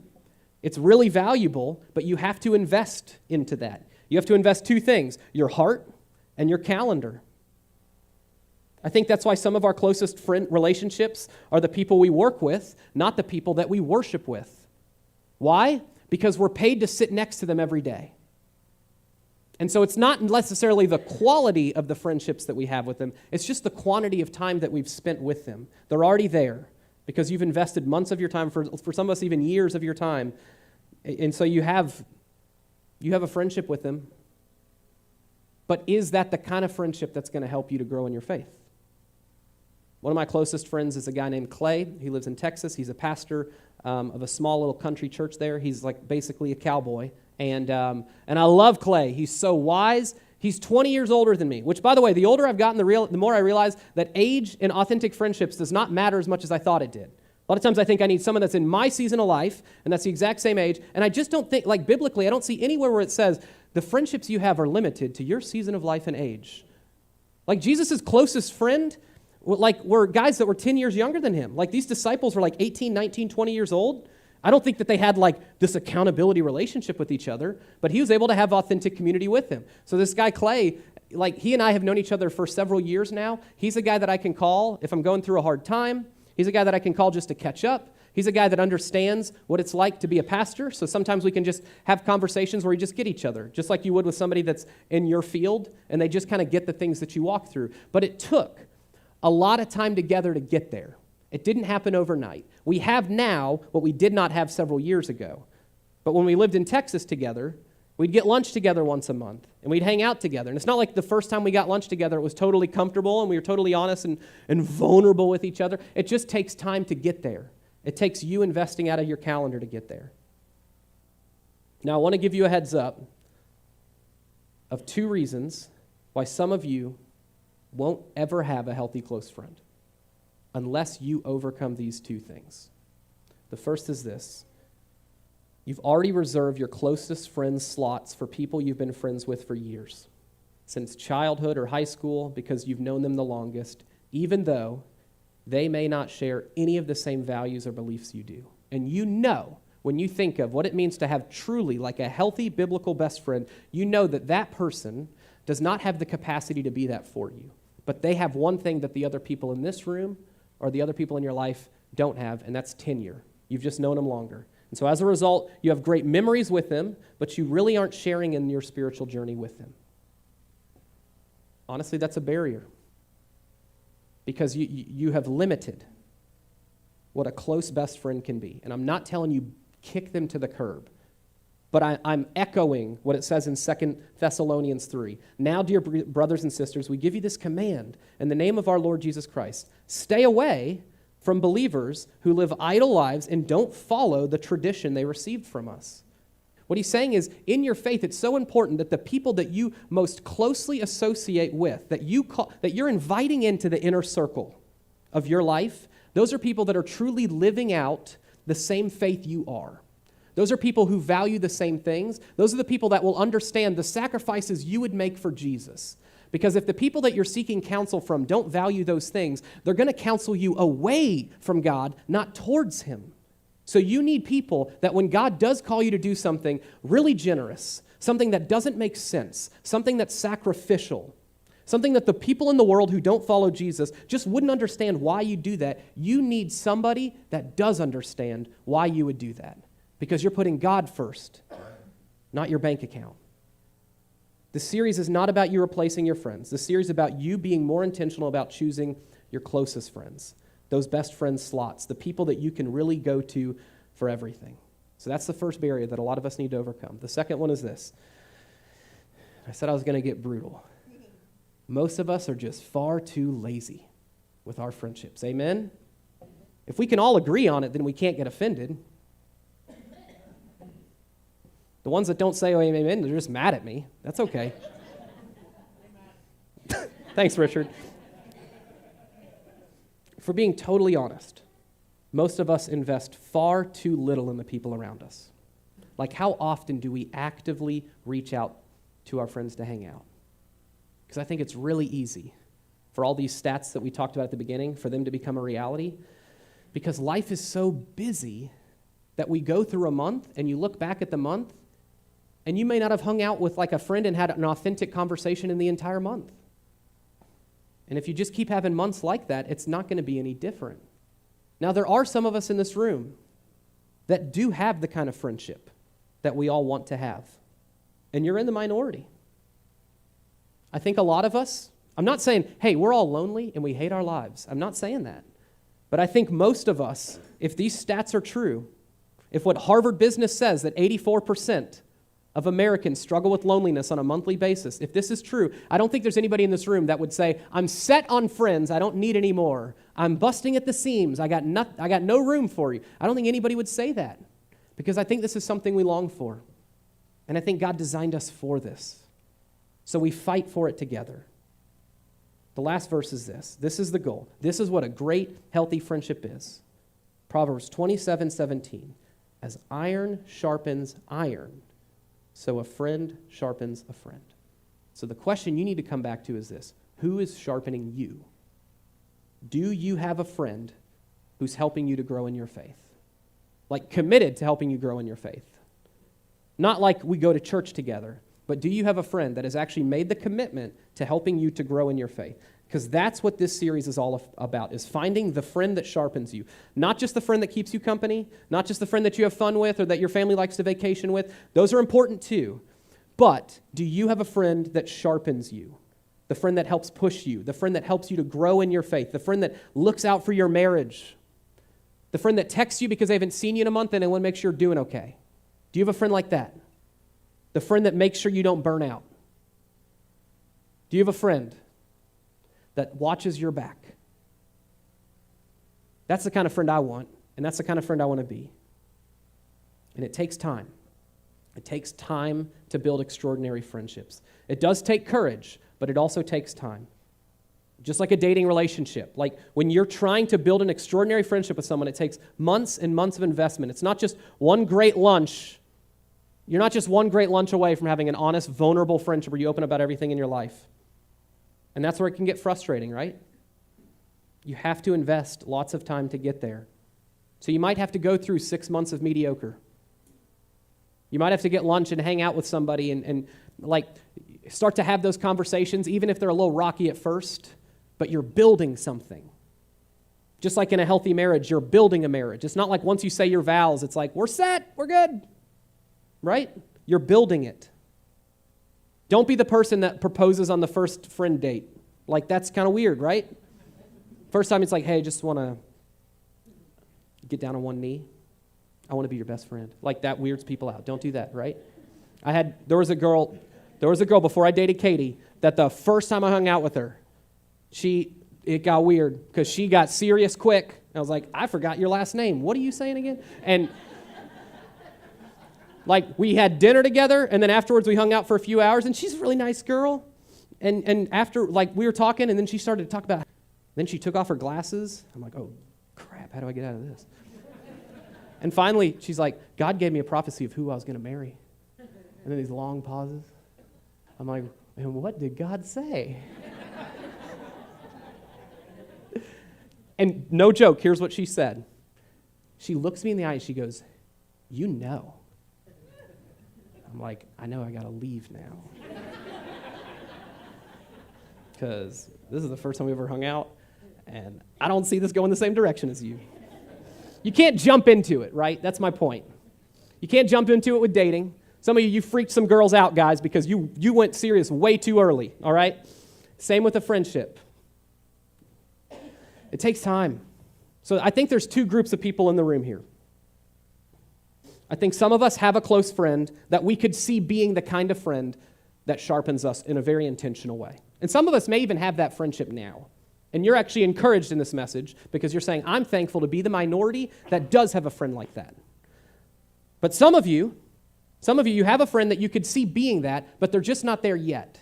It's really valuable, but you have to invest into that. You have to invest two things, your heart and your calendar. I think that's why some of our closest friend relationships are the people we work with, not the people that we worship with. Why? Because we're paid to sit next to them every day. And so it's not necessarily the quality of the friendships that we have with them, it's just the quantity of time that we've spent with them. They're already there because you've invested months of your time, for some of us even years of your time. And so you have a friendship with them. But is that the kind of friendship that's going to help you to grow in your faith? One of my closest friends is a guy named Clay. He lives in Texas. He's a pastor of a small little country church there. He's like basically a cowboy. And I love Clay. He's so wise. He's 20 years older than me, which, by the way, the older I've gotten, the more I realize that age in authentic friendships does not matter as much as I thought it did. A lot of times I think I need someone that's in my season of life, and that's the exact same age, and I just don't think, like biblically, I don't see anywhere where it says the friendships you have are limited to your season of life and age. Like Jesus' closest friend, were guys that were 10 years younger than him. Like these disciples were like 18, 19, 20 years old. I don't think that they had like this accountability relationship with each other, but he was able to have authentic community with them. So this guy Clay, like he and I have known each other for several years now. He's a guy that I can call if I'm going through a hard time. He's a guy that I can call just to catch up. He's a guy that understands what it's like to be a pastor. So sometimes we can just have conversations where we just get each other, just like you would with somebody that's in your field, and they just kind of get the things that you walk through. But it took a lot of time together to get there. It didn't happen overnight. We have now what we did not have several years ago. But when we lived in Texas together, we'd get lunch together once a month, and we'd hang out together. And it's not like the first time we got lunch together, it was totally comfortable, and we were totally honest and vulnerable with each other. It just takes time to get there. It takes you investing out of your calendar to get there. Now, I want to give you a heads up of 2 reasons why some of you won't ever have a healthy close friend unless you overcome these 2 things. The first is this. You've already reserved your closest friends' slots for people you've been friends with for years, since childhood or high school, because you've known them the longest, even though they may not share any of the same values or beliefs you do. And you know, when you think of what it means to have truly like a healthy biblical best friend, you know that that person does not have the capacity to be that for you. But they have one thing that the other people in this room or the other people in your life don't have, and that's tenure. You've just known them longer. And so as a result, you have great memories with them, but you really aren't sharing in your spiritual journey with them. Honestly, that's a barrier because you have limited what a close best friend can be. And I'm not telling you kick them to the curb, but I'm echoing what it says in 2 Thessalonians 3. Now, dear brothers and sisters, we give you this command in the name of our Lord Jesus Christ. Stay away from believers who live idle lives and don't follow the tradition they received from us. What he's saying is, in your faith, it's so important that the people that you most closely associate with, that you're inviting into the inner circle of your life, those are people that are truly living out the same faith you are. Those are people who value the same things. Those are the people that will understand the sacrifices you would make for Jesus. Because if the people that you're seeking counsel from don't value those things, they're going to counsel you away from God, not towards Him. So you need people that when God does call you to do something really generous, something that doesn't make sense, something that's sacrificial, something that the people in the world who don't follow Jesus just wouldn't understand why you do that, you need somebody that does understand why you would do that. Because you're putting God first, not your bank account. The series is not about you replacing your friends. The series is about you being more intentional about choosing your closest friends, those best friend slots, the people that you can really go to for everything. So that's the first barrier that a lot of us need to overcome. The second one is this. I said I was going to get brutal. Most of us are just far too lazy with our friendships. Amen? If we can all agree on it, then we can't get offended. The ones that don't say oh, amen, they're just mad at me. That's okay. Thanks, Richard. For being totally honest, most of us invest far too little in the people around us. Like, how often do we actively reach out to our friends to hang out? Because I think it's really easy for all these stats that we talked about at the beginning, for them to become a reality, because life is so busy that we go through a month and you look back at the month and you may not have hung out with like a friend and had an authentic conversation in the entire month. And if you just keep having months like that, it's not going to be any different. Now, there are some of us in this room that do have the kind of friendship that we all want to have. And you're in the minority. I think a lot of us, I'm not saying, hey, we're all lonely and we hate our lives. I'm not saying that. But I think most of us, if these stats are true, if what Harvard Business says that 84% of Americans struggle with loneliness on a monthly basis, if this is true, I don't think there's anybody in this room that would say, I'm set on friends, I don't need any more. I'm busting at the seams, I got no room for you. I don't think anybody would say that, because I think this is something we long for. And I think God designed us for this. So we fight for it together. The last verse is this. This is the goal. This is what a great, healthy friendship is. Proverbs 27:17. As iron sharpens iron, so a friend sharpens a friend. So the question you need to come back to is this. Who is sharpening you? Do you have a friend who's helping you to grow in your faith? Like committed to helping you grow in your faith. Not like we go to church together, but do you have a friend that has actually made the commitment to helping you to grow in your faith? Because that's what this series is all about, is finding the friend that sharpens you. Not just the friend that keeps you company, not just the friend that you have fun with or that your family likes to vacation with. Those are important too. But do you have a friend that sharpens you? The friend that helps push you, the friend that helps you to grow in your faith, the friend that looks out for your marriage, the friend that texts you because they haven't seen you in a month and they want to make sure you're doing okay. Do you have a friend like that? The friend that makes sure you don't burn out. Do you have a friend that watches your back? That's the kind of friend I want, and that's the kind of friend I want to be. And it takes time. It takes time to build extraordinary friendships. It does take courage, but it also takes time. Just like a dating relationship. Like when you're trying to build an extraordinary friendship with someone, it takes months and months of investment. It's not just one great lunch. You're not just one great lunch away from having an honest, vulnerable friendship where you open about everything in your life. And that's where it can get frustrating, right? You have to invest lots of time to get there. So you might have to go through 6 months of mediocre. You might have to get lunch and hang out with somebody and like start to have those conversations, even if they're a little rocky at first, but you're building something. Just like in a healthy marriage, you're building a marriage. It's not like once you say your vows, it's like, we're set, we're good, right? You're building it. Don't be the person that proposes on the first friend date. Like, that's kind of weird, right? First time it's like, hey, just want to get down on one knee. I want to be your best friend. Like, that weirds people out. Don't do that, right? There was a girl before I dated Katie that the first time I hung out with her, it got weird because she got serious quick. I was like, I forgot your last name. What are you saying again? And like, we had dinner together, and then afterwards we hung out for a few hours, and she's a really nice girl. And after, like, we were talking, and then she started to talk about, then she took off her glasses. I'm like, oh, crap, how do I get out of this? And finally, she's like, God gave me a prophecy of who I was going to marry. And then these long pauses. I'm like, and what did God say? And no joke, here's what she said. She looks me in the eye, and she goes, you know. I'm like, I know I got to leave now. Because this is the first time we ever hung out, and I don't see this going the same direction as you. You can't jump into it, right? That's my point. You can't jump into it with dating. Some of you freaked some girls out, guys, because you went serious way too early, all right? Same with a friendship. It takes time. So I think there's two groups of people in the room here. I think some of us have a close friend that we could see being the kind of friend that sharpens us in a very intentional way. And some of us may even have that friendship now. And you're actually encouraged in this message because you're saying, I'm thankful to be the minority that does have a friend like that. But some of you have a friend that you could see being that, but they're just not there yet.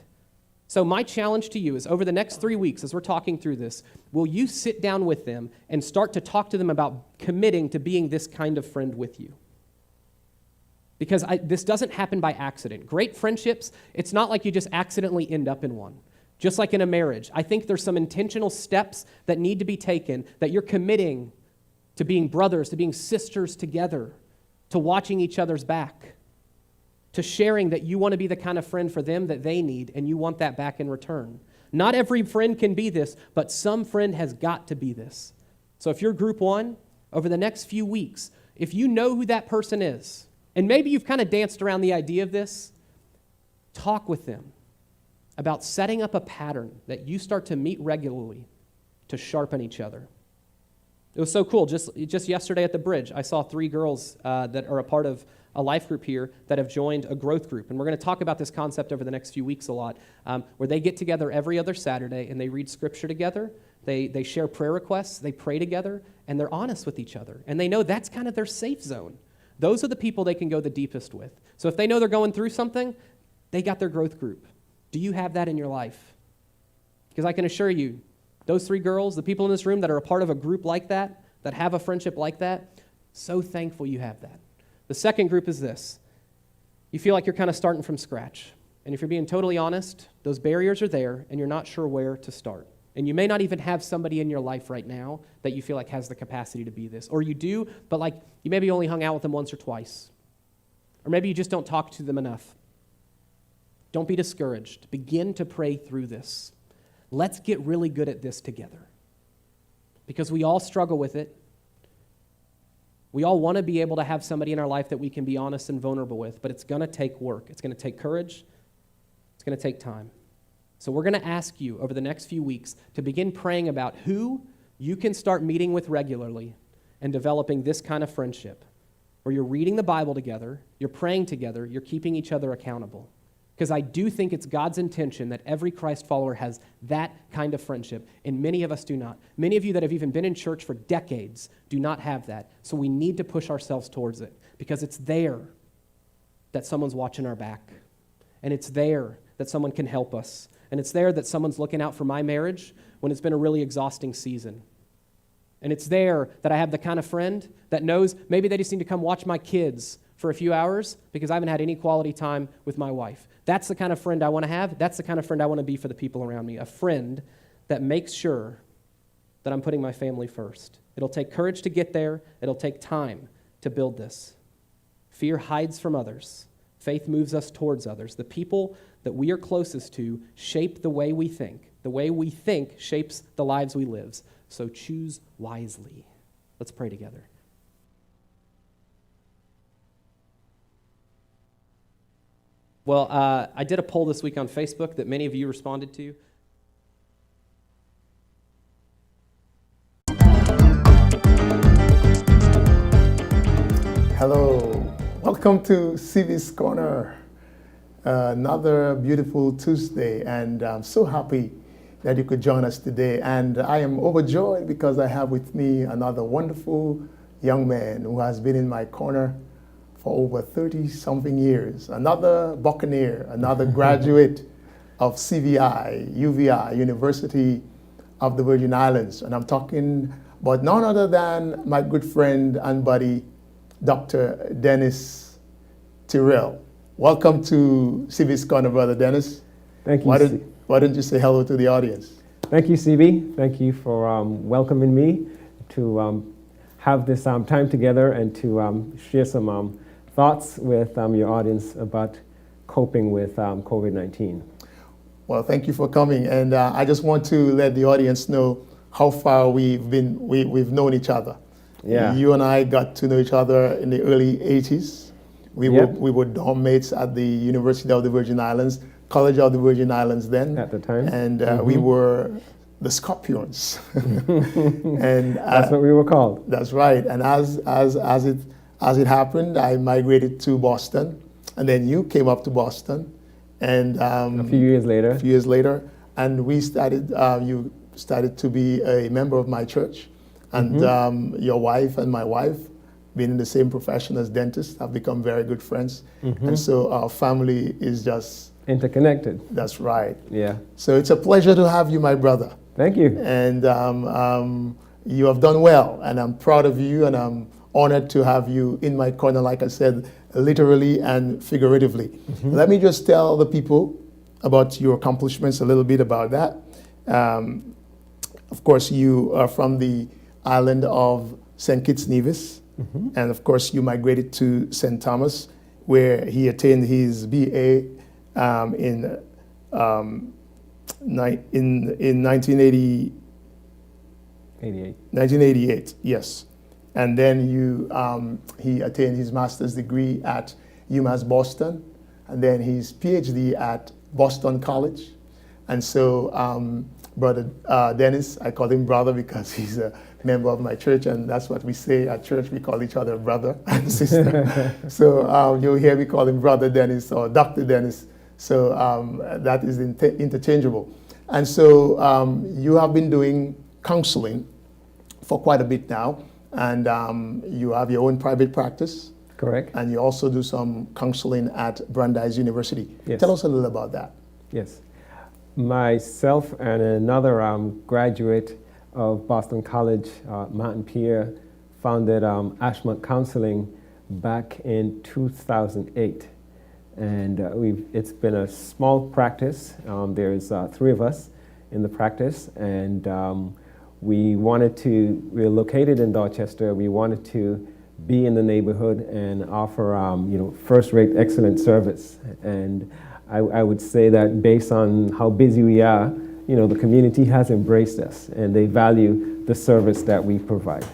So my challenge to you is over the next 3 weeks, as we're talking through this, will you sit down with them and start to talk to them about committing to being this kind of friend with you? Because this doesn't happen by accident. Great friendships, it's not like you just accidentally end up in one. Just like in a marriage, I think there's some intentional steps that need to be taken, that you're committing to being brothers, to being sisters together, to watching each other's back, to sharing that you want to be the kind of friend for them that they need, and you want that back in return. Not every friend can be this, but some friend has got to be this. So if you're group one, over the next few weeks, if you know who that person is, and maybe you've kind of danced around the idea of this, talk with them about setting up a pattern that you start to meet regularly to sharpen each other. It was so cool. Just yesterday at the bridge, I saw 3 girls that are a part of a life group here that have joined a growth group. And we're going to talk about this concept over the next few weeks a lot, where they get together every other Saturday and they read scripture together. They share prayer requests, they pray together, and they're honest with each other. And they know that's kind of their safe zone. Those are the people they can go the deepest with. So if they know they're going through something, they got their growth group. Do you have that in your life? Because I can assure you, those 3 girls, the people in this room that are a part of a group like that have a friendship like that, so thankful you have that. The second group is this. You feel like you're kind of starting from scratch. And if you're being totally honest, those barriers are there and you're not sure where to start. And you may not even have somebody in your life right now that you feel like has the capacity to be this. Or you do, but like you maybe only hung out with them once or twice. Or maybe you just don't talk to them enough. Don't be discouraged. Begin to pray through this. Let's get really good at this together. Because we all struggle with it. We all want to be able to have somebody in our life that we can be honest and vulnerable with, but it's going to take work. It's going to take courage. It's going to take time. So we're going to ask you over the next few weeks to begin praying about who you can start meeting with regularly and developing this kind of friendship where you're reading the Bible together, you're praying together, you're keeping each other accountable. Because I do think it's God's intention that every Christ follower has that kind of friendship, and many of us do not. Many of you that have even been in church for decades do not have that. So we need to push ourselves towards it because it's there that someone's watching our back, and it's there that someone can help us. And it's there that someone's looking out for my marriage when it's been a really exhausting season. And it's there that I have the kind of friend that knows maybe they just need to come watch my kids for a few hours because I haven't had any quality time with my wife. That's the kind of friend I want to have. That's the kind of friend I want to be for the people around me. A friend that makes sure that I'm putting my family first. It'll take courage to get there. It'll take time to build this. Fear hides from others. Faith moves us towards others. The people that we are closest to shape the way we think. The way we think shapes the lives we live. So choose wisely. Let's pray together. Well, I did a poll this week on Facebook that many of you responded to. Hello, welcome to CV's Corner. Another beautiful Tuesday, and I'm so happy that you could join us today. And I am overjoyed because I have with me another wonderful young man who has been in my corner for over 30-something years. Another Buccaneer, another graduate of CVI, UVI, University of the Virgin Islands. And I'm talking about none other than my good friend and buddy, Dr. Dennis Tyrrell. Welcome to CV's Corner, Brother Dennis. Thank you. Why don't you say hello to the audience? Thank you, CB. Thank you for welcoming me to have this time together and to share some thoughts with your audience about coping with COVID-19. Well, thank you for coming, and I just want to let the audience know how far we've known each other. Yeah. You and I got to know each other in the early 80s. We were dorm mates at the University of the Virgin Islands, College of the Virgin Islands then. At the time. And we were the Scorpions. And that's what we were called. That's right. And as it happened, I migrated to Boston, and then you came up to Boston, and a few years later, and we started. You started to be a member of my church, and your wife and my wife, being in the same profession as dentists, have become very good friends, and so our family is just interconnected. That's right. Yeah. So it's a pleasure to have you, my brother. Thank you. And you have done well, and I'm proud of you, and I'm honored to have you in my corner, like I said, literally and figuratively. Let me just tell the people about your accomplishments, a little bit about that. Of course, you are from the island of St. Kitts Nevis, and of course, you migrated to St. Thomas, where he attained his BA in 1980. 1988, yes. And then he attained his master's degree at UMass Boston, and then his PhD at Boston College. And so, Brother Dennis, I call him brother because he's a member of my church, and that's what we say at church. We call each other brother and sister. So you'll hear me call him Brother Dennis or Dr. Dennis. So that is interchangeable. And so you have been doing counseling for quite a bit now, and you have your own private practice. Correct. And you also do some counseling at Brandeis University. Yes. Tell us a little about that. Yes. Myself and another graduate of Boston College, Martin Pierre, founded Ashmont Counseling back in 2008. And it's been a small practice. There's 3 of us in the practice, and we're located in Dorchester. We wanted to be in the neighborhood and offer first-rate, excellent service. And I would say that based on how busy we are, the community has embraced us, and they value the service that we provide.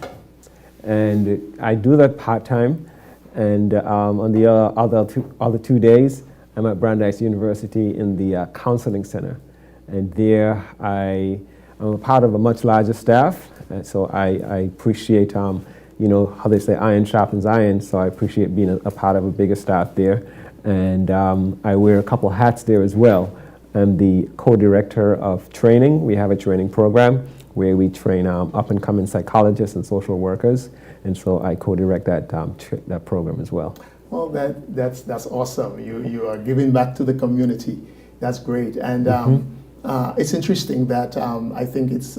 And I do that part-time, and on the other 2 days, I'm at Brandeis University in the counseling center. And there I'm a part of a much larger staff, and so I appreciate, how they say iron sharpens iron, so I appreciate being a part of a bigger staff there. And I wear a couple hats there as well. I'm the co-director of training. We have a training program where we train up-and-coming psychologists and social workers, and so I co-direct that program as well. Well, that's awesome. You are giving back to the community. That's great. And it's interesting that I think it's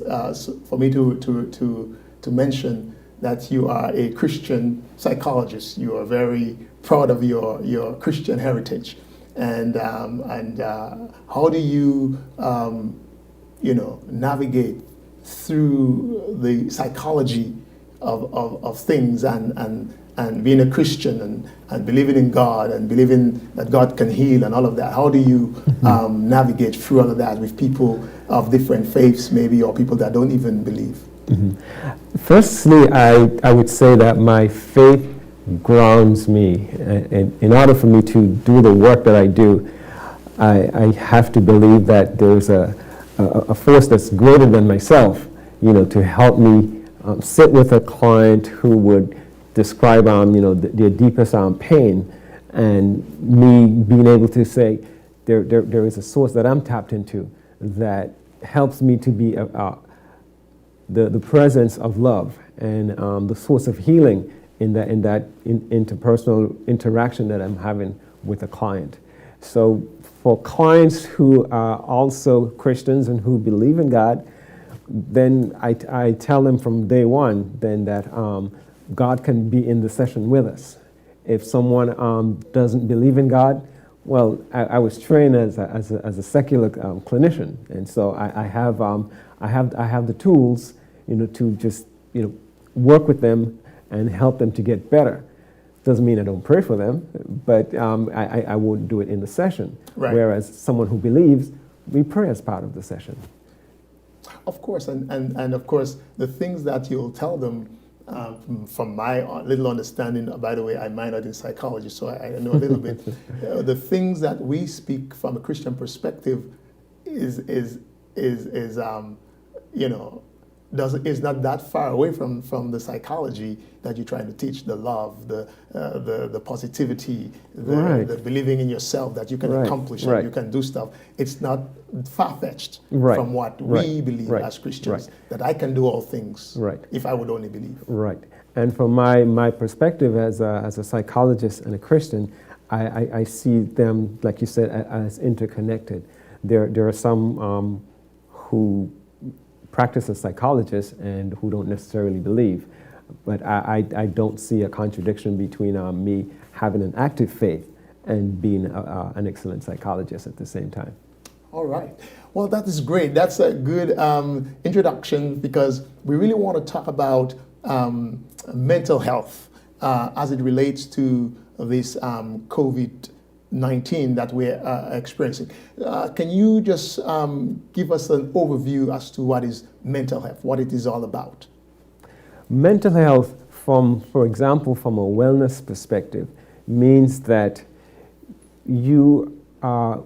for me to mention that you are a Christian psychologist. You are very proud of your Christian heritage. And how do you navigate through the psychology of things and being a Christian and believing in God and believing that God can heal and all of that? How do you navigate through all of that with people of different faiths maybe, or people that don't even believe? Firstly, I would say that my faith grounds me. In order for me to do the work that I do, I have to believe that there's a force that's greater than myself, to help me sit with a client who would describe their deepest pain, and me being able to say there is a source that I'm tapped into that helps me to be the presence of love and the source of healing in that interpersonal interaction that I'm having with a client. So for clients who are also Christians and who believe in God, then I tell them from day one then that God can be in the session with us. If someone doesn't believe in God, well, I was trained as a secular clinician, and so I have the tools, to just work with them and help them to get better. Doesn't mean I don't pray for them, but I won't do it in the session. Right. Whereas someone who believes, we pray as part of the session. Of course, and of course, the things that you'll tell them, from my little understanding, by the way, I minored in psychology, so I know a little bit. The things that we speak from a Christian perspective is not that far away from the psychology that you're trying to teach. The love, the positivity, the believing in yourself that you can accomplish and you can do stuff. It's not far-fetched from what we believe as Christians, that I can do all things if I would only believe. Right. And from my perspective as a psychologist and a Christian, I see them, like you said, as interconnected. There are some who practice as psychologists and who don't necessarily believe. But I don't see a contradiction between me having an active faith and being an excellent psychologist at the same time. All right. Well, that is great. That's a good introduction, because we really want to talk about mental health as it relates to this COVID-19 that we're experiencing. Can you just give us an overview as to what is mental health, what it is all about? Mental health, for example, from a wellness perspective, means that you are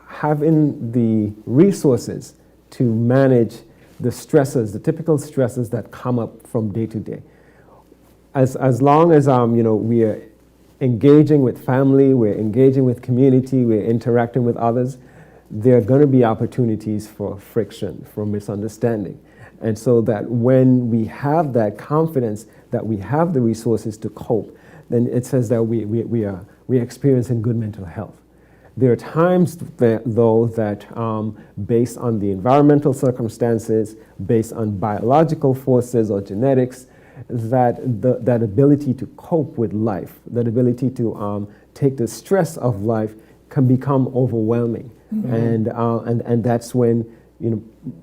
having the resources to manage the stresses, the typical stresses that come up from day to day. As long as we are engaging with family, we're engaging with community, we're interacting with others, there are going to be opportunities for friction, for misunderstanding. And so that when we have that confidence that we have the resources to cope, then it says that we are experiencing good mental health. There are times, though, that based on the environmental circumstances, based on biological forces or genetics, that ability to cope with life, that ability to take the stress of life can become overwhelming. Mm-hmm. And that's when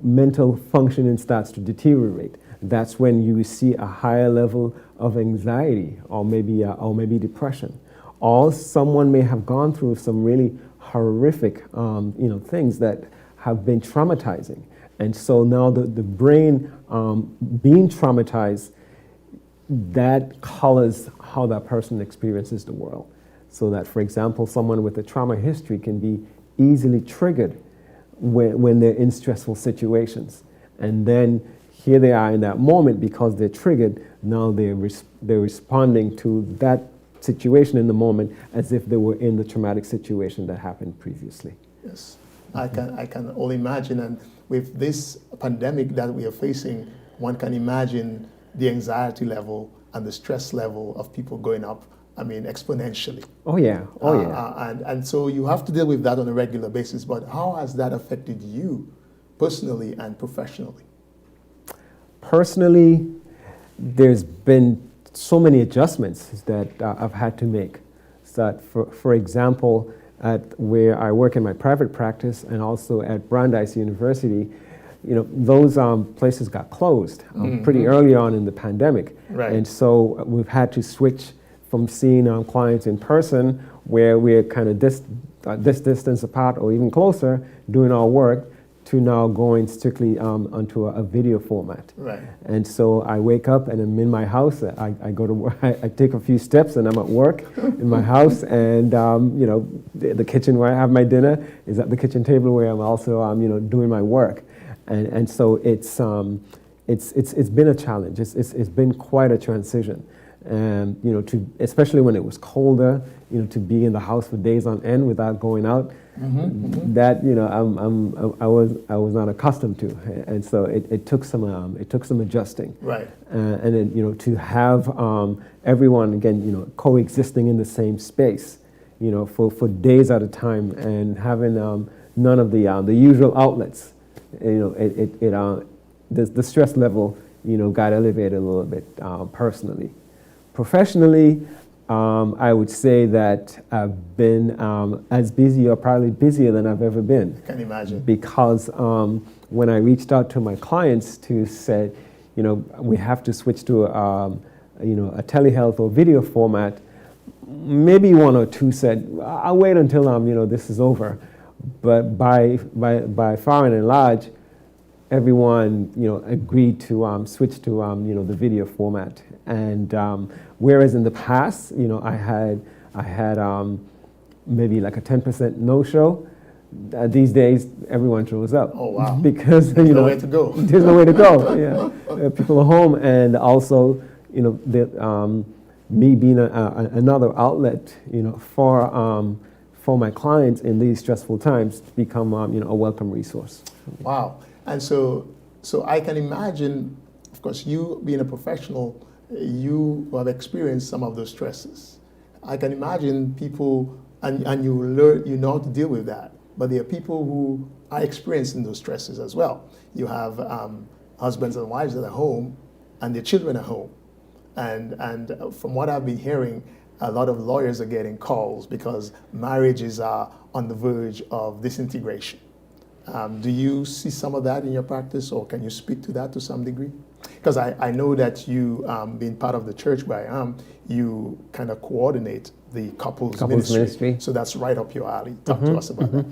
mental functioning starts to deteriorate. That's when you see a higher level of anxiety or maybe depression. Or someone may have gone through some really horrific things that have been traumatizing. And so now the brain being traumatized, that colors how that person experiences the world. So that, for example, someone with a trauma history can be easily triggered when they're in stressful situations. And then here they are in that moment, because they're triggered, now they're responding to that situation in the moment as if they were in the traumatic situation that happened previously. Yes, I can only imagine. And with this pandemic that we are facing, one can imagine the anxiety level and the stress level of people going up, exponentially. Oh yeah, yeah. And so you have to deal with that on a regular basis. But how has that affected you personally and professionally? Personally, there's been so many adjustments that I've had to make. So that, for example, at where I work in my private practice and also at Brandeis University, those places got closed pretty early on in the pandemic. Right. And so we've had to switch from seeing clients in person, where we're kind of this distance apart or even closer doing our work, to now going strictly onto a video format. Right. And so I wake up and I'm in my house. I go to work. I take a few steps and I'm at work in my house. And the kitchen where I have my dinner is at the kitchen table where I'm also doing my work. And so it's been a challenge. It's been quite a transition. And especially when it was colder, to be in the house for days on end without going out, that I was not accustomed to, and so it took some adjusting. Right. And then to have everyone again coexisting in the same space, for days at a time, and having none of the usual outlets, the stress level got elevated a little bit personally. Professionally, I would say that I've been as busy, or probably busier than I've ever been. I can imagine. Because when I reached out to my clients to say, we have to switch to a telehealth or video format, maybe one or two said, I'll wait until this is over. But by far and large, everyone agreed to switch to the video format. And whereas in the past, I had maybe like a 10% no-show, these days everyone shows up. Oh wow! Because there's nowhere to go. There's nowhere to go. Yeah, people are home, and also me being another outlet, for my clients in these stressful times, to become a welcome resource. Wow! And so I can imagine, of course, you being a professional, you have experienced some of those stresses. I can imagine people, and you know how to deal with that. But there are people who are experiencing those stresses as well. You have husbands and wives that are home, and their children are home. And from what I've been hearing, a lot of lawyers are getting calls because marriages are on the verge of disintegration. Do you see some of that in your practice, or can you speak to that to some degree? Because I know that you, being part of the church where I am, you kind of coordinate the couples ministry. So that's right up your alley. Talk to us about that.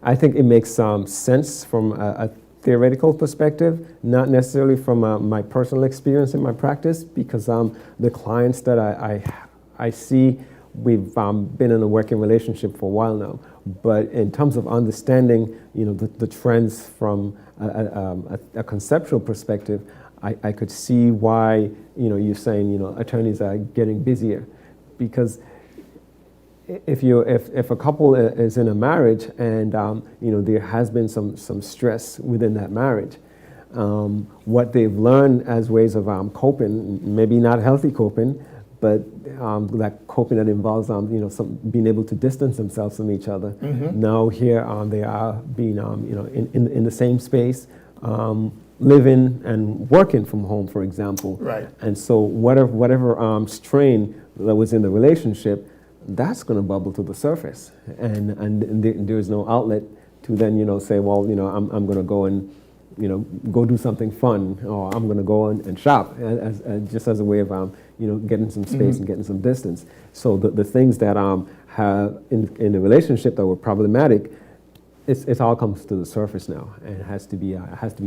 I think it makes sense from a theoretical perspective, not necessarily from my personal experience in my practice, because the clients that I see, we've been in a working relationship for a while now. But in terms of understanding, the trends from a conceptual perspective, I could see why, you're saying, attorneys are getting busier, because if a couple is in a marriage and there has been some stress within that marriage, what they've learned as ways of coping, maybe not healthy coping, but that coping that involves some being able to distance themselves from each other. Now here they are being in the same space, living and working from home, for example. Right. And so whatever strain that was in the relationship, that's going to bubble to the surface, and there is no outlet to then say, well, I'm going to go and go do something fun, or I'm going to go and shop, just as a way of getting some space and getting some distance. So the things that have in the relationship that were problematic, it all comes to the surface now, and it has to be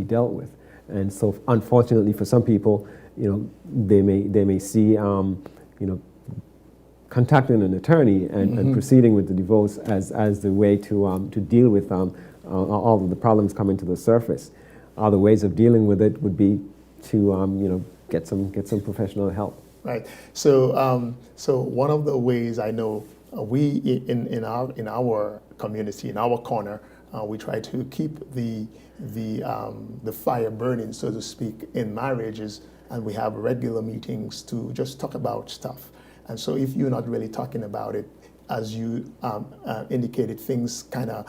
dealt with. And so unfortunately for some people, they may see contacting an attorney and proceeding with the divorce as the way to deal with all of the problems coming to the surface. Other ways of dealing with it would be to get some professional help. Right. So so one of the ways I know we in our community, in our corner, we try to keep the fire burning, so to speak, in marriages, and we have regular meetings to just talk about stuff. And so if you're not really talking about it, as you indicated, things kind of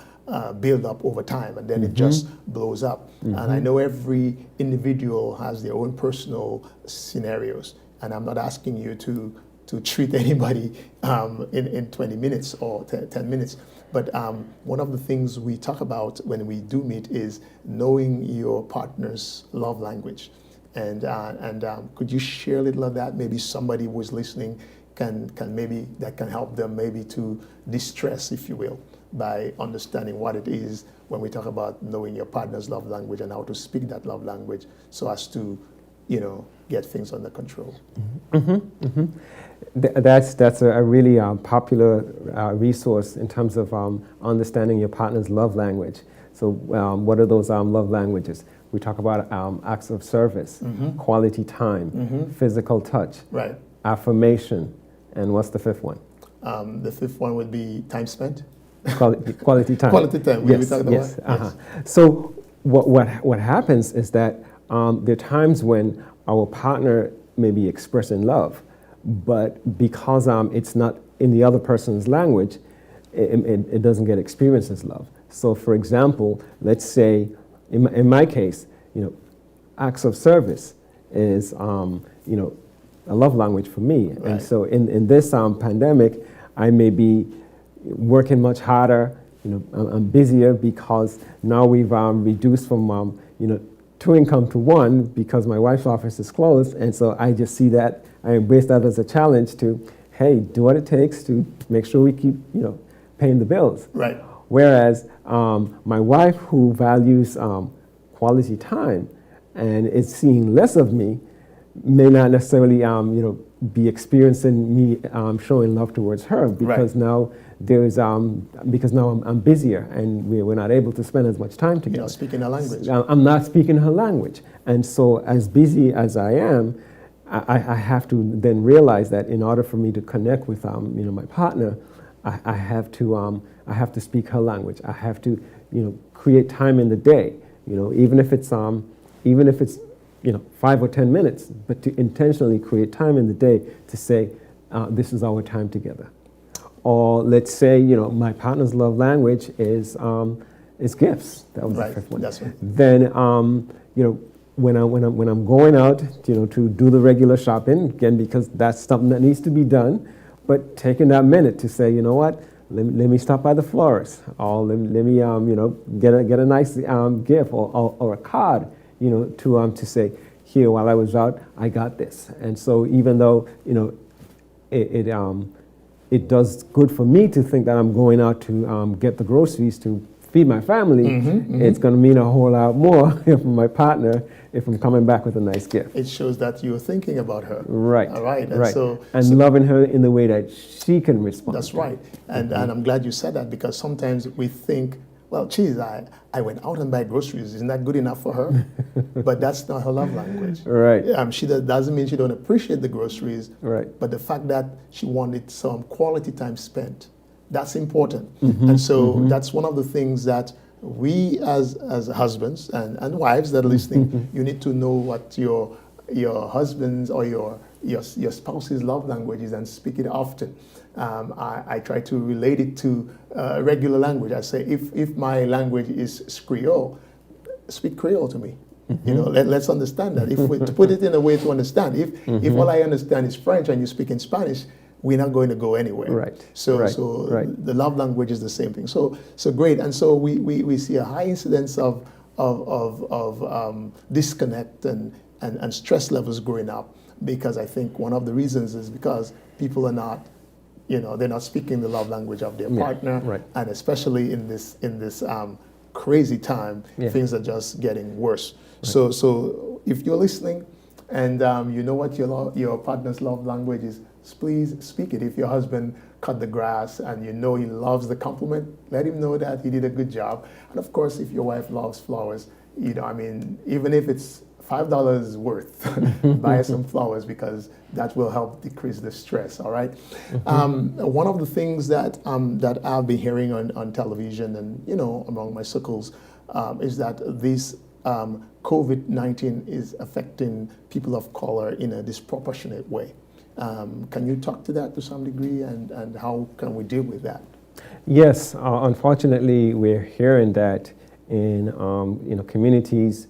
build up over time, and then it just blows up. And I know every individual has their own personal scenarios, and I'm not asking you to treat anybody in 20 minutes or 10 minutes. But one of the things we talk about when we do meet is knowing your partner's love language. And could you share a little of that? Maybe somebody who is listening can help them maybe to distress, if you will, by understanding what it is when we talk about knowing your partner's love language and how to speak that love language so as to, get things under control. That's a really popular resource in terms of understanding your partner's love language. So what are those love languages? We talk about acts of service, quality time, physical touch, Right. affirmation, and what's the fifth one? The fifth one would be time spent. Quality time. Quality time. Yes, We talked about yes. yes. So what happens is that there are times when our partner may be expressing love, but because it's not in the other person's language, it doesn't get experienced as love. So for example, let's say, in my case, acts of service is, a love language for me. Right. And so in this pandemic, I may be working much harder. I'm busier because now we've reduced from, 2 income to 1 because my wife's office is closed. And so I just see that, I embrace that as a challenge to, hey, do what it takes to make sure we keep, paying the bills. Right. Whereas my wife, who values quality time and is seeing less of me, may not necessarily, be experiencing me showing love towards her because now there's because now I'm busier and we're not able to spend as much time together. You're not speaking her language. I'm not speaking her language, and so as busy as I am, I have to then realize that in order for me to connect with my partner, I have to speak her language. I have to create time in the day. Even if it's 5 or 10 minutes, but to intentionally create time in the day to say, this is our time together. Or let's say, my partner's love language is gifts. That was Right. the fifth one. That's right. Then, when I'm going out, to do the regular shopping, again, because that's something that needs to be done, but taking that minute to say, you know what, let me stop by the florist, or let me get a nice gift or a card, to say, here, while I was out, I got this. And so even though it does good for me to think that I'm going out to get the groceries to feed my family, it's going to mean a whole lot more for my partner if I'm coming back with a nice gift. It shows that you're thinking about her. Right. All right. And right. so loving her in the way that she can respond. That's right. And I'm glad you said that, because sometimes we think, well, geez, I went out and buy groceries. Isn't that good enough for her? But that's not her love language. Right. She doesn't mean she don't appreciate the groceries. Right. But the fact that she wanted some quality time spent, that's important. And so that's one of the things that we as husbands and wives that are listening, you need to know what your husband's or your spouse's love language is and speak it often. I try to relate it to regular language. I say, if my language is Creole, speak Creole to me. Let's understand that. To put it in a way to understand. If all I understand is French and you speak in Spanish, we're not going to go anywhere. Right. So Right. the love language is the same thing. So great. And so we see a high incidence of disconnect and stress levels growing up, because I think one of the reasons is because people are not, they're not speaking the love language of their partner, right. and especially in this crazy time, things are just getting worse. Right. So if you're listening and you know what your partner's love language is, please speak it. If your husband cut the grass and he loves the compliment, let him know that he did a good job. And of course, if your wife loves flowers, even if it's $5 worth, buy some flowers, because that will help decrease the stress. All right. One of the things that I've been hearing on television and among my circles is that this COVID-19 is affecting people of color in a disproportionate way. Can you talk to that to some degree, and how can we deal with that? Yes, unfortunately, we're hearing that in communities,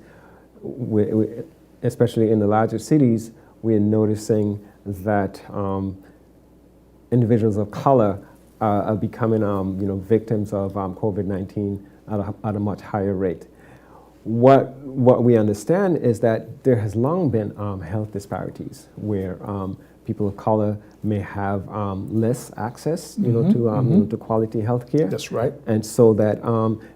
especially in the larger cities, we're noticing that individuals of color are becoming victims of COVID-19 at a much higher rate. What we understand is that there has long been health disparities where people of color may have less access, to quality health care. That's right. And so that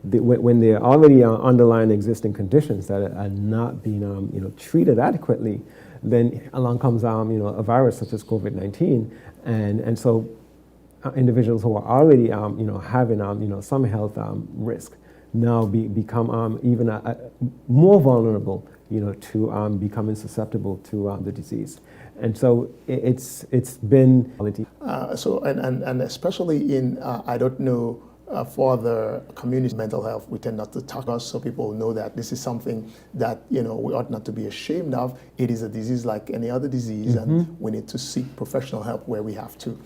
when there are already underlying existing conditions that are not being, treated adequately, then along comes, a virus such as COVID-19, and so individuals who are already, having, some health risk now become even more vulnerable, to becoming susceptible to the disease. And so it's been so especially in I don't know for the community mental health, we tend not to talk about, so people know that this is something that we ought not to be ashamed of. It is a disease like any other disease, and we need to seek professional help where we have to.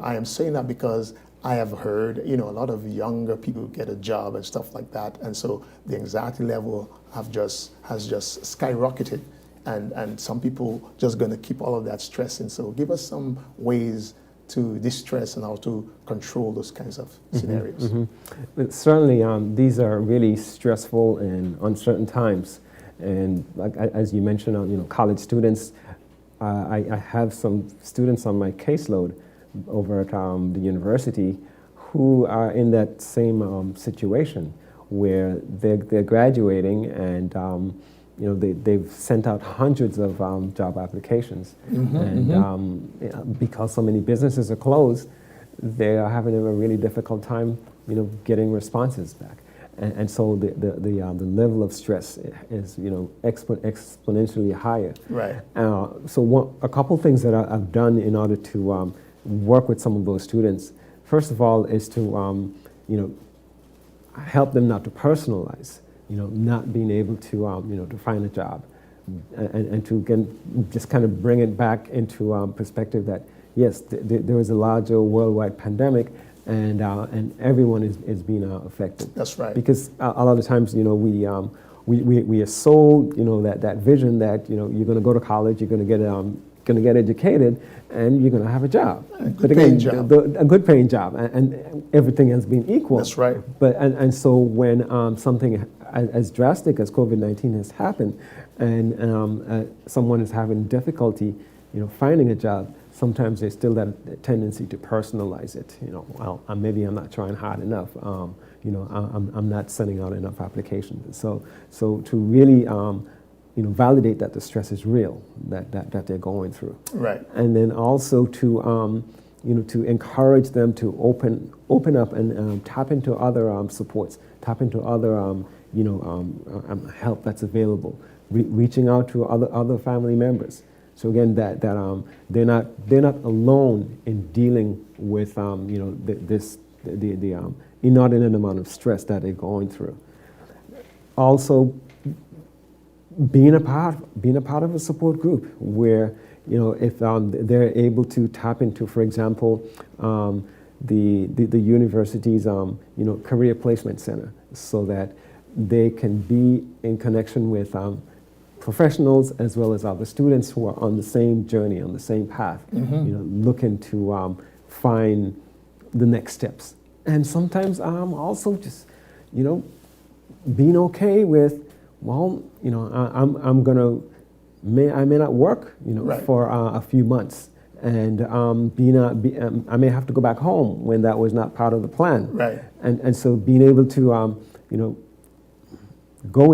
I am saying that because I have heard, a lot of younger people get a job and stuff like that, and so the anxiety level has just skyrocketed, and some people just going to keep all of that stress. And so, give us some ways to distress and how to control those kinds of scenarios. But certainly, these are really stressful and uncertain times, and like as you mentioned, college students. I have some students on my caseload over at the university who are in that same situation where they're graduating and they've sent out hundreds of job applications, and because so many businesses are closed, they are having a really difficult time getting responses back, and so the level of stress is exponentially higher. Right. So a couple things that I've done in order to work with some of those students, first of all, is to help them not to personalize, not being able to to find a job, and to again just kind of bring it back into perspective that yes, there is a larger worldwide pandemic, and everyone is being affected. That's right. Because a lot of times we we are sold, that vision that, you're going to go to college, you're going to get educated, and you're going to have a job. A good paying job. A good paying job, and everything has been equal. That's right. But and so when something as drastic as COVID-19 has happened, and someone is having difficulty, finding a job, sometimes there's still that tendency to personalize it. Well, maybe I'm not trying hard enough. I'm not sending out enough applications. So to really validate that the stress is real, that they're going through. Right. And then also to to encourage them to open up and tap into other supports, tap into other help that's available, reaching out to other family members. So again, that they're not alone in dealing with the inordinate amount of stress that they're going through. Also, being a part of a support group where if they're able to tap into, for example, the university's career placement center, so that they can be in connection with professionals as well as other students who are on the same journey, on the same path, looking to find the next steps. And sometimes also just, being okay with, well, I may not work, Right. for a few months, and I may have to go back home when that was not part of the plan. Right. And so being able to, roll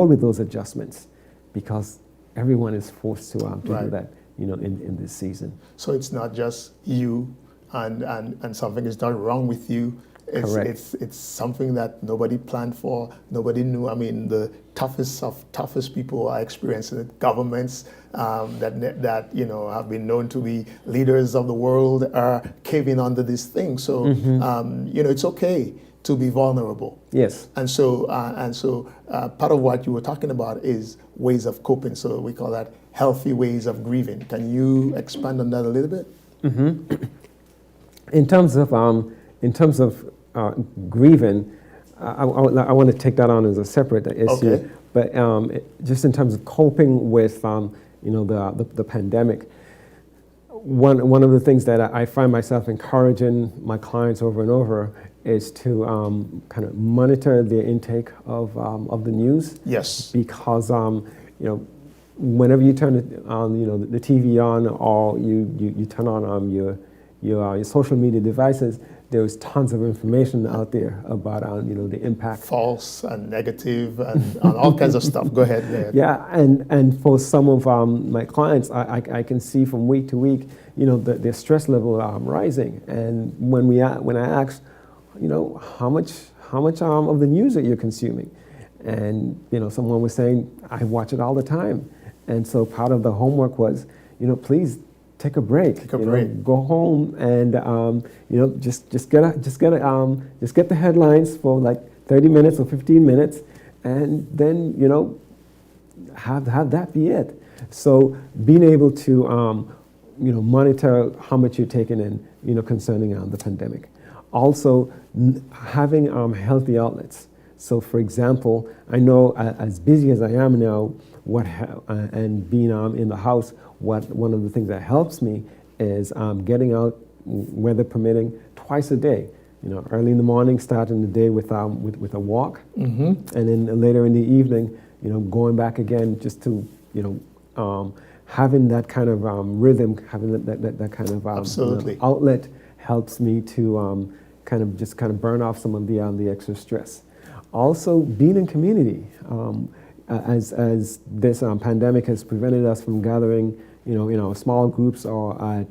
with those adjustments, because everyone is forced to Right. do that, in this season. So it's not just you and something is done wrong with you. Correct. It's something that nobody planned for, nobody knew. I mean, the toughest people are experiencing it. Governments that have been known to be leaders of the world are caving under this thing. So it's okay to be vulnerable. Yes. And so part of what you were talking about is ways of coping. So we call that healthy ways of grieving. Can you expand on that a little bit? In terms of grieving, I want to take that on as a separate issue. Okay. But just in terms of coping with the pandemic, one of the things that I find myself encouraging my clients over and over is to kind of monitor their intake of the news. Yes. Because whenever you turn the TV on, or you turn on your social media devices, there's tons of information out there about the impact. False and negative and all kinds of stuff. Go ahead. Yeah, and for some of my clients, I can see from week to week, their stress level rising. And when I ask, how much of the news that you're consuming, and someone was saying, I watch it all the time. And so part of the homework was, please take a break. Take a break. Go home and just get the headlines for like 30 minutes or 15 minutes, and then have that be it. So being able to monitor how much you're taking in, concerning the pandemic. Also having healthy outlets. So for example, I know as busy as I am now, and being in the house, one of the things that helps me is getting out, weather permitting, twice a day. Early in the morning, starting the day with a walk, and then later in the evening, going back again, just to having that kind of rhythm, having that kind of Absolutely. Outlet helps me to kind of burn off some of the extra stress. Also, being in community. As this pandemic has prevented us from gathering, in small groups or at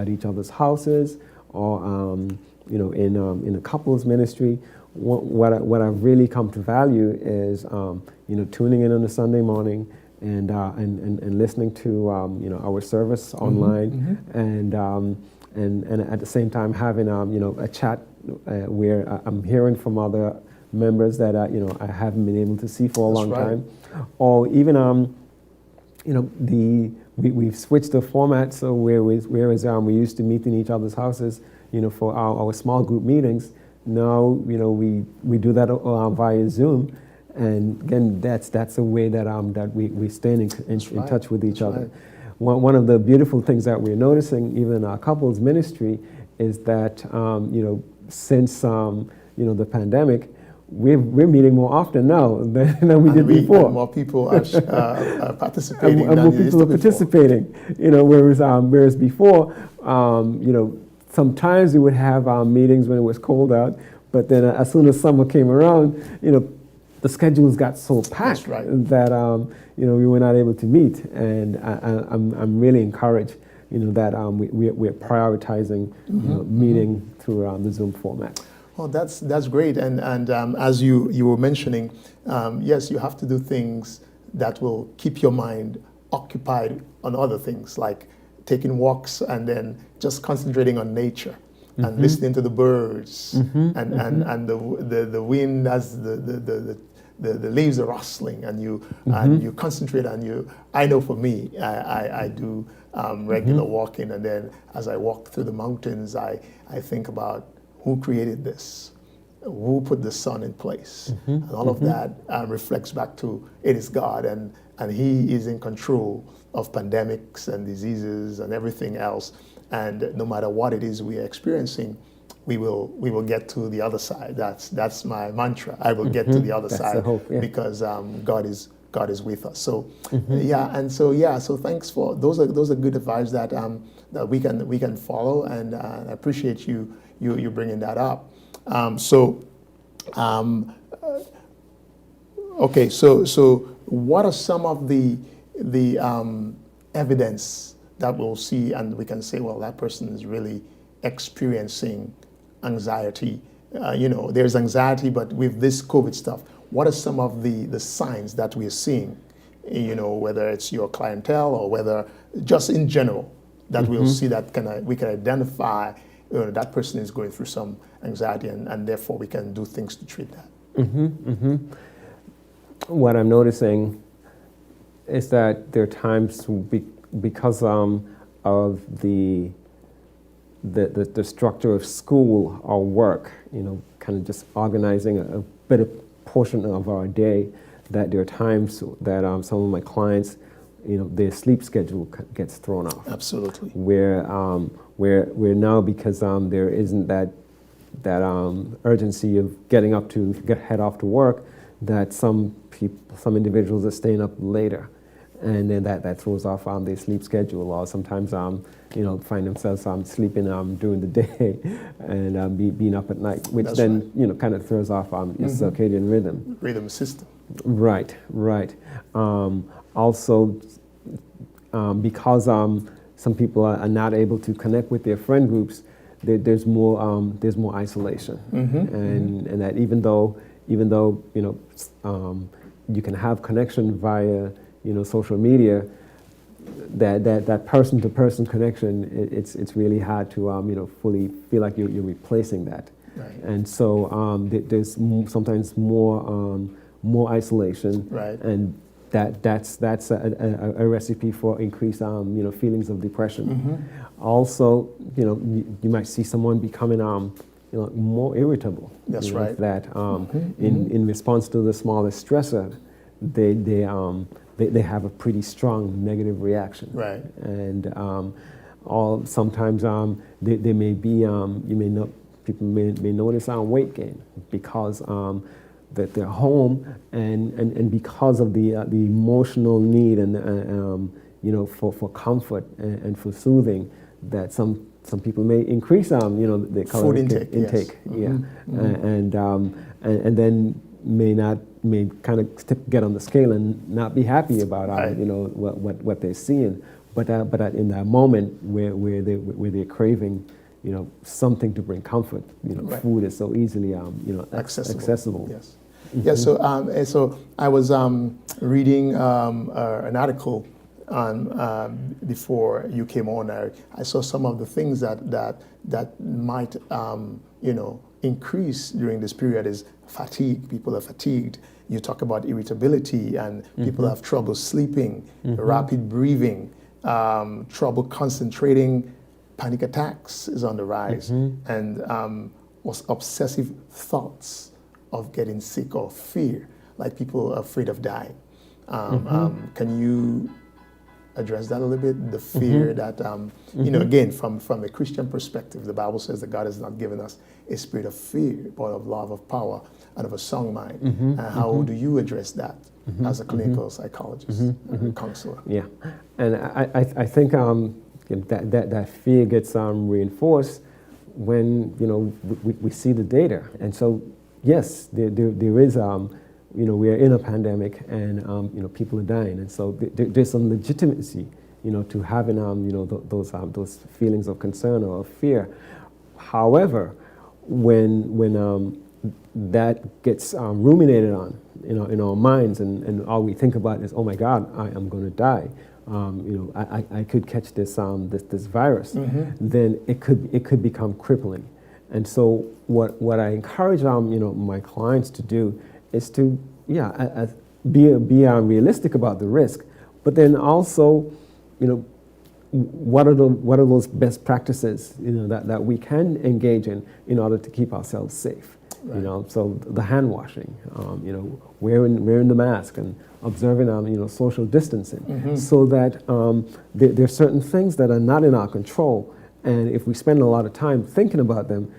each other's houses, or in a couples ministry. What I've really come to value is tuning in on a Sunday morning and listening to our service online, and at the same time having a chat where I'm hearing from other members that I haven't been able to see for a long time, or even we've switched the format, so whereas we used to meet in each other's houses, for our small group meetings, now we do that via Zoom, And again, that's a way that that we stay in right. touch with each That's other. right. One of the beautiful things that we're noticing, even in our couples ministry, is that since the pandemic, we're meeting more often now than we did before. And more people are participating. And than more they used people to are before. participating. Whereas before, sometimes we would have meetings when it was cold out, but then as soon as summer came around, the schedules got so packed That's right. that we were not able to meet. And I'm really encouraged, that we're prioritizing meeting through the Zoom format. Well, that's great. And as you were mentioning, yes, you have to do things that will keep your mind occupied on other things, like taking walks and then just concentrating on nature and listening to the birds and the wind as the leaves are rustling, and you concentrate, and I know for me, I do regular walking, and then as I walk through the mountains, I think about who created this, who put the sun in place, and all of that reflects back to it is God, and He is in control of pandemics and diseases and everything else, and no matter what it is we are experiencing, we will get to the other side. That's my mantra. I will get to the other That's side the hope, yeah. because God is with us. So so thanks for those are good advice that we can follow, and I appreciate you bringing that up. Okay, so what are some of the evidence that we'll see and we can say, well, that person is really experiencing anxiety? There's anxiety, but with this COVID stuff, what are some of the signs that we're seeing? Whether it's your clientele or whether just in general, that we'll see that we can identify that person is going through some anxiety, and therefore we can do things to treat that. What I'm noticing is that there are times because of the structure of school or work, kind of just organizing a better portion of our day, that there are times that some of my clients, their sleep schedule gets thrown off. Absolutely. Where now, because there isn't that urgency of getting up to head off to work, that some individuals are staying up later, and then that throws off their sleep schedule, or sometimes find themselves sleeping during the day and being up at night, which That's then kind of throws off your circadian Rhythm system. Right. Also, because some people are not able to connect with their friend groups, there's more isolation, and that even though you can have connection via social media, that person to person connection, it's really hard to fully feel like you're replacing that. Right. And so there's sometimes more isolation, Right. and that's a recipe for increased feelings of depression. Also, you might see someone becoming more irritable. That's right. That in response to the smallest stressor, they have a pretty strong negative reaction. Right. And sometimes they may be people may notice weight gain because that they're home, and because of the emotional need and for comfort and for soothing, that some people may increase the Food intake, yes. And then may kind of get on the scale and not be happy about Right. what they're seeing, but in that moment where they're craving something to bring comfort, Right. food is so easily accessible. Yes. Yes. So I was reading an article on before you came on. I saw some of the things that might increase during this period is fatigue. People are fatigued. You talk about irritability, and people have trouble sleeping, rapid breathing, trouble concentrating. Panic attacks is on the rise, and was obsessive thoughts of getting sick or fear. like people are afraid of dying. Can you address that a little bit? The fear that, you know, again, from a Christian perspective, the Bible says that God has not given us a spirit of fear, but of love, of power, and of a sound mind. And how do you address that as a clinical psychologist and counselor? Yeah, and I think that fear gets reinforced when, you know, we see the data. And so, yes, there is, you know, we are in a pandemic, and you know, people are dying, and so there's some legitimacy, you know, to having you know, those feelings of concern or of fear. However, when that gets ruminated on, you know, in our minds, and all we think about is, oh my God, I am going to die. You know, I could catch this virus. Then it could become crippling. And so what I encourage you know, my clients to do is to be realistic about the risk, but then also, you know, what are those best practices, you know, that we can engage in order to keep ourselves safe. Right. You know, so the hand washing, you know, wearing the mask and observing you know, social distancing, so that there are certain things that are not in our control, and if we spend a lot of time thinking about them,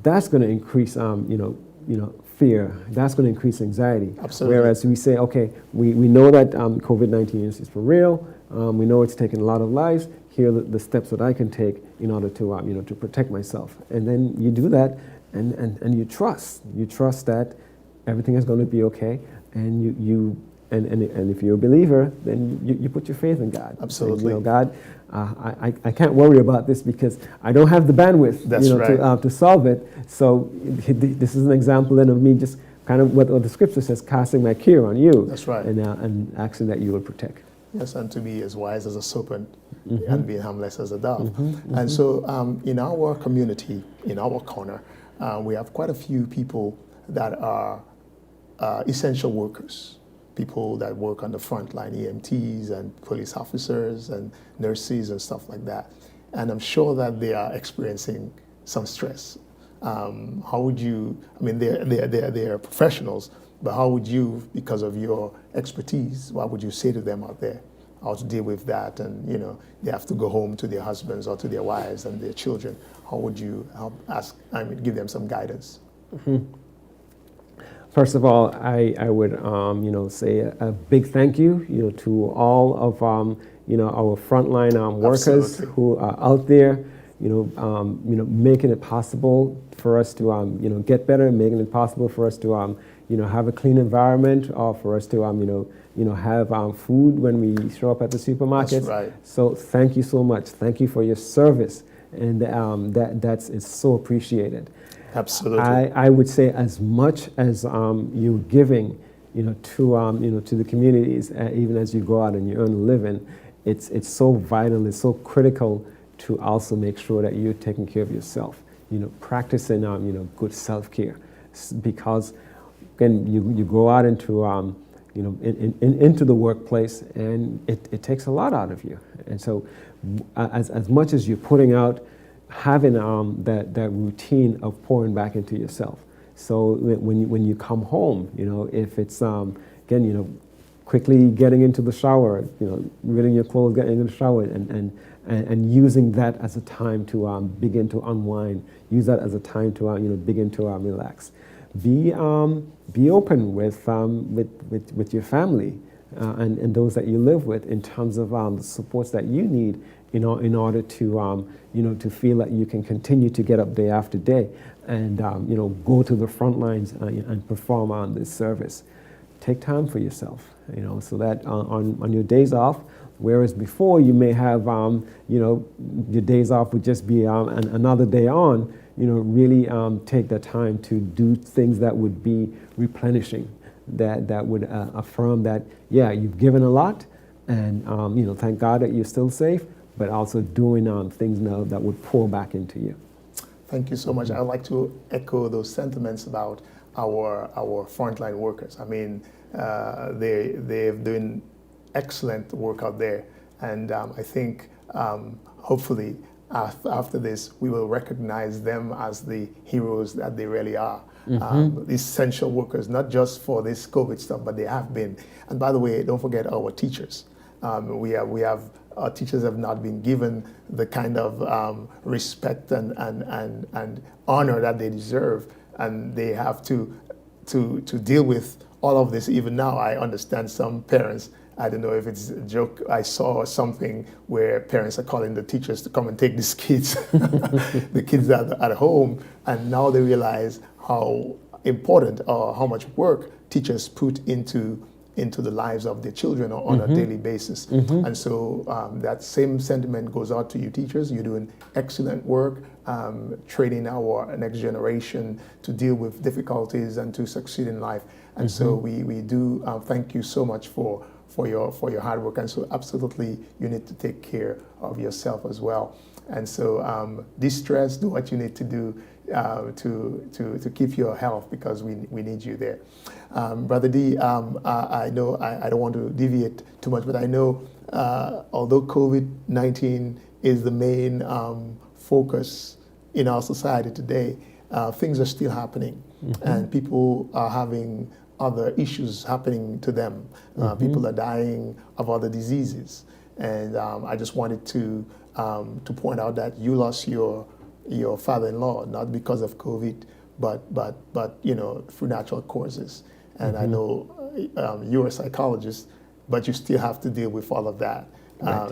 that's going to increase you know, fear. That's going to increase anxiety. Absolutely. Whereas we say, okay, we know that COVID-19 is for real. We know it's taken a lot of lives. Here are the steps that I can take in order to you know, to protect myself. And then you do that, and you trust. You trust that everything is going to be okay, and and if you're a believer, then you put your faith in God. Absolutely. And, you know, God, I can't worry about this because I don't have the bandwidth, That's you know, right. to solve it. So this is an example then of me just kind of what the scripture says, casting my care on you. That's right. And asking that you will protect. Yes, and to be as wise as a serpent and being harmless as a dove. And so in our community, in our corner, we have quite a few people that are essential workers, people that work on the front line, EMTs and police officers and nurses and stuff like that. And I'm sure that they are experiencing some stress. How would you, I mean, they're professionals, but how would you, because of your expertise, what would you say to them out there? How to deal with that, and you know, they have to go home to their husbands or to their wives and their children. How would you give them some guidance? First of all, I would you know, say a big thank you, you know, to all of you know, our frontline workers Absolutely. who are out there, you know, making it possible for us to you know, get better, making it possible for us to you know, have a clean environment, or for us to you know, have food when we show up at the supermarkets. That's right. So thank you so much. Thank you for your service, and it's so appreciated. Absolutely. I would say as much as you're giving, you know, to the communities, even as you go out and you earn a living, it's so vital, it's so critical to also make sure that you're taking care of yourself. You know, practicing you know, good self-care, because again, you go out into you know, into the workplace, and it takes a lot out of you. And so, as much as you're putting out, having that routine of pouring back into yourself. So when you come home, you know, if it's again, you know, quickly getting into the shower, you know, ridding your clothes, getting into the shower, and using that as a time to begin to unwind. Use that as a time to you know, begin to relax. Be open with your family and those that you live with in terms of the supports that you need in order to you know, to feel that you can continue to get up day after day and you know, go to the front lines and perform on this service. Take time for yourself, you know, so that on your days off, whereas before you may have you know, your days off would just be another day on, you know, really take the time to do things that would be replenishing, that would affirm that, yeah, you've given a lot, and you know, thank God that you're still safe, but also doing things now that would pour back into you. Thank you so much. I'd like to echo those sentiments about our frontline workers. I mean, they're doing excellent work out there, and I think hopefully after this, we will recognize them as the heroes that they really are. Essential workers, not just for this COVID stuff, but they have been. And by the way, don't forget our teachers. Our teachers have not been given the kind of respect and honor that they deserve, and they have to deal with all of this. Even now, I understand some parents, I don't know if it's a joke, I saw something where parents are calling the teachers to come and take these kids, the kids at home, and now they realize how important or how much work teachers put into the lives of their children on a daily basis. And so that same sentiment goes out to you teachers. You're doing excellent work, training our next generation to deal with difficulties and to succeed in life. And so we do thank you so much for your hard work. And so absolutely you need to take care of yourself as well. And so de-stress, do what you need to do to keep your health, because we need you there. Brother D, I know I don't want to deviate too much, but I know although COVID-19 is the main focus in our society today, things are still happening, and people are having other issues happening to them. People are dying of other diseases, and I just wanted to point out that you lost your father-in-law not because of COVID, but through natural causes. And I know you're a psychologist, but you still have to deal with all of that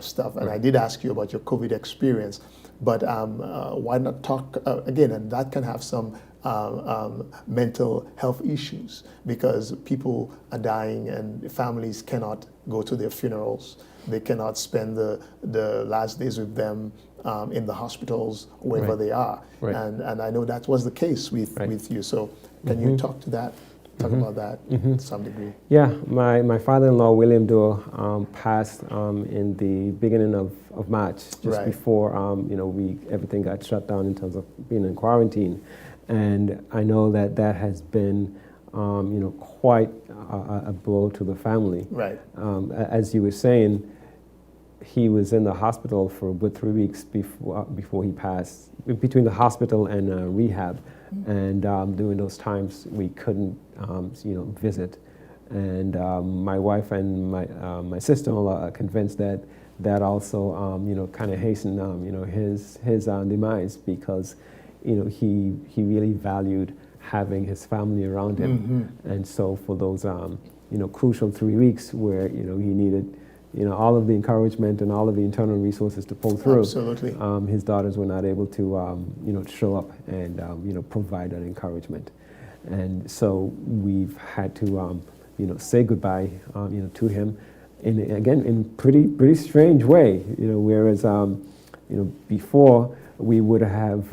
stuff. And I did ask you about your COVID experience, but why not talk again? And that can have some mental health issues, because people are dying and families cannot go to their funerals. They cannot spend the last days with them in the hospitals, wherever they are. And I know that was the case with you. So can you talk to that? Talk about that to some degree. Yeah, my father-in-law, William Doe, passed in the beginning of March, just before everything got shut down in terms of being in quarantine. And I know that has been quite a blow to the family. Right. As you were saying, he was in the hospital for about 3 weeks before he passed, between the hospital and rehab. And during those times, we couldn't, visit. And my wife and my sister-in-law are convinced that also, kind of hastened, his demise, because, he really valued having his family around him. And so for those, crucial 3 weeks where, he needed, all of the encouragement and all of the internal resources to pull through. Absolutely. His daughters were not able to, show up and, provide that encouragement. And so we've had to, say goodbye, to him, in pretty strange way. Whereas, before we would have,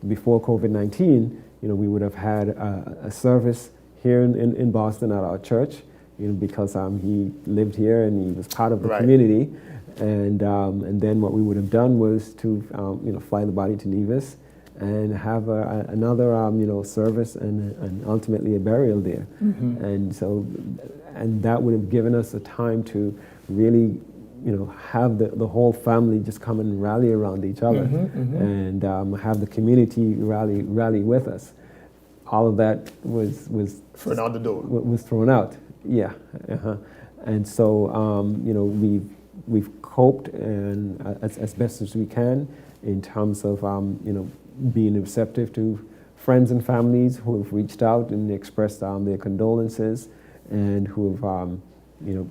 before COVID-19, we would have had a service here in Boston at our church. Because he lived here and he was part of the community, and then what we would have done was to fly the body to Nevis and have another service and ultimately a burial there, and so that would have given us a time to really have the whole family just come and rally around each other, and have the community rally with us. All of that was thrown out the door. Was thrown out. Yeah, and so we've coped and as best as we can in terms of being receptive to friends and families who have reached out and expressed their condolences, and who have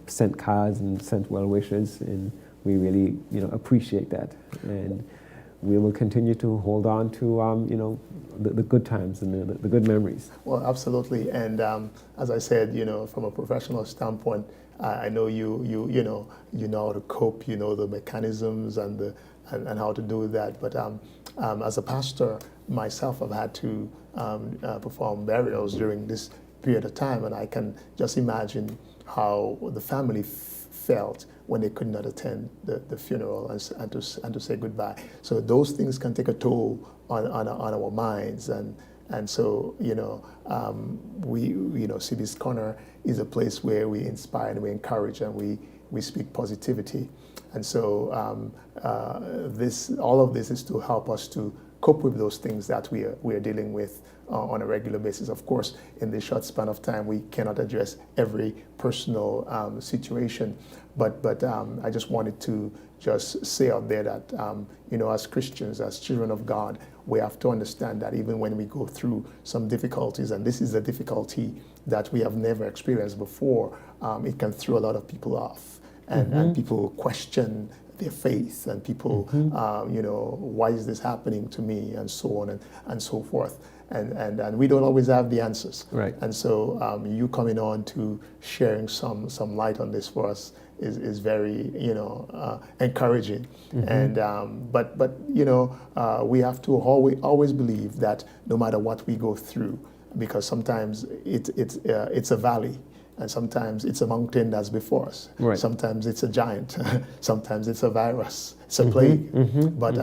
sent cards and sent well wishes, and we really appreciate that, and we will continue to hold on to the good times and the good memories. Well, absolutely. And as I said, from a professional standpoint, I know you know how to cope. You know the mechanisms and how to do that. But as a pastor myself, I've had to perform burials during this period of time, and I can just imagine how the family felt when they could not attend the funeral and to say goodbye. So those things can take a toll on our minds, and so CB's Corner is a place where we inspire and we encourage, and we we speak positivity. And so all of this is to help us to cope with those things that we are dealing with on a regular basis. Of course, in this short span of time, we cannot address every personal situation, but I just wanted to just say out there that, as Christians, as children of God, we have to understand that even when we go through some difficulties, and this is a difficulty that we have never experienced before, it can throw a lot of people off. And people question their faith, and people, why is this happening to me, and so on and so forth. And we don't always have the answers. Right. And so you coming on to sharing some light on this for us is very, encouraging. And but we have to always believe that no matter what we go through, because sometimes it's a valley. And sometimes it's a mountain that's before us. Right. Sometimes it's a giant. Sometimes it's a virus. It's a plague. But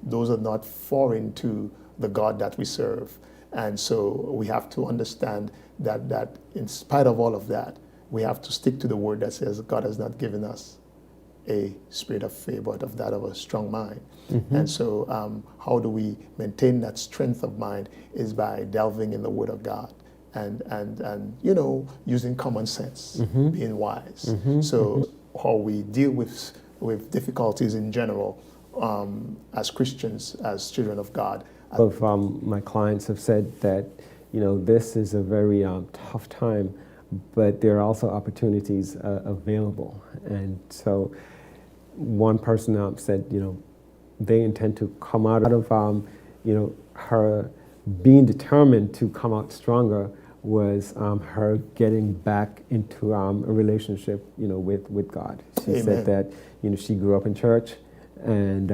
those are not foreign to the God that we serve. And so we have to understand that in spite of all of that, we have to stick to the word that says God has not given us a spirit of fear, but of that of a strong mind. And so how do we maintain that strength of mind is by delving in the word of God. And using common sense, being wise. So how we deal with difficulties in general as Christians, as children of God. Of my clients have said that this is a very tough time, but there are also opportunities available. And so one person said they intend to come out of her being determined to come out stronger was her getting back into a relationship, with God. She Amen. said that, she grew up in church, and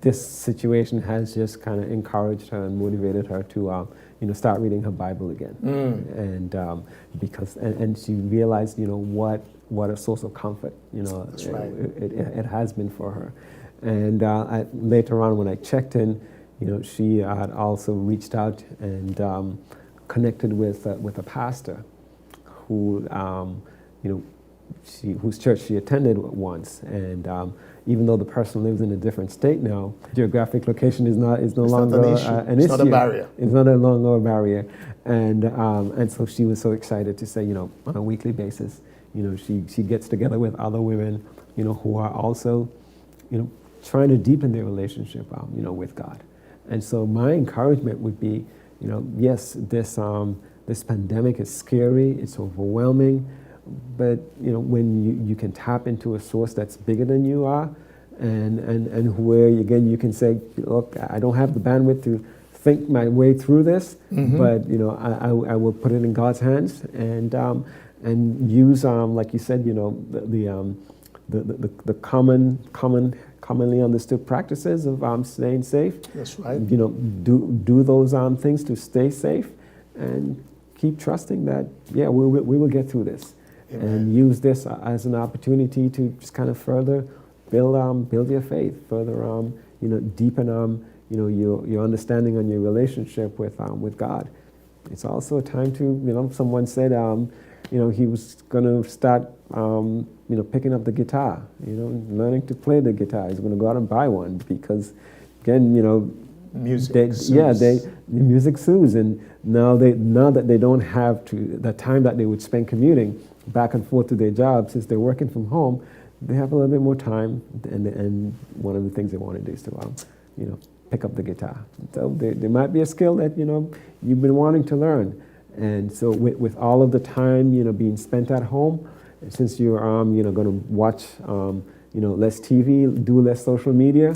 this situation has just kind of encouraged her and motivated her to, start reading her Bible again. And because she realized, what a source of comfort, That's right. it has been for her. And later on, when I checked in, she had also reached out and connected with a pastor who, whose church she attended once, and even though the person lives in a different state now, geographic location is no longer an issue. It's not a barrier. It's not a longer a barrier, and so she was so excited to say, on a weekly basis, she gets together with other women, who are also, trying to deepen their relationship, with God. And so my encouragement would be, yes, this pandemic is scary, it's overwhelming, but when you can tap into a source that's bigger than you are, and where again you can say, look, I don't have the bandwidth to think my way through this, but I will put it in God's hands and use like you said, the commonly understood practices of staying safe. That's right. Do those things to stay safe, and keep trusting that we will get through this. Amen. And use this as an opportunity to just kind of further build your faith, further deepen your understanding and your relationship with God. It's also a time to someone said he was going to start picking up the guitar, learning to play the guitar. He's going to go out and buy one because again Music the music soothes, and now that they don't have the time that they would spend commuting back and forth to their jobs, since they're working from home, they have a little bit more time, and one of the things they want to do is to pick up the guitar. So there might be a skill that you've been wanting to learn, and so with all of the time being spent at home, since you're going to watch less TV, do less social media,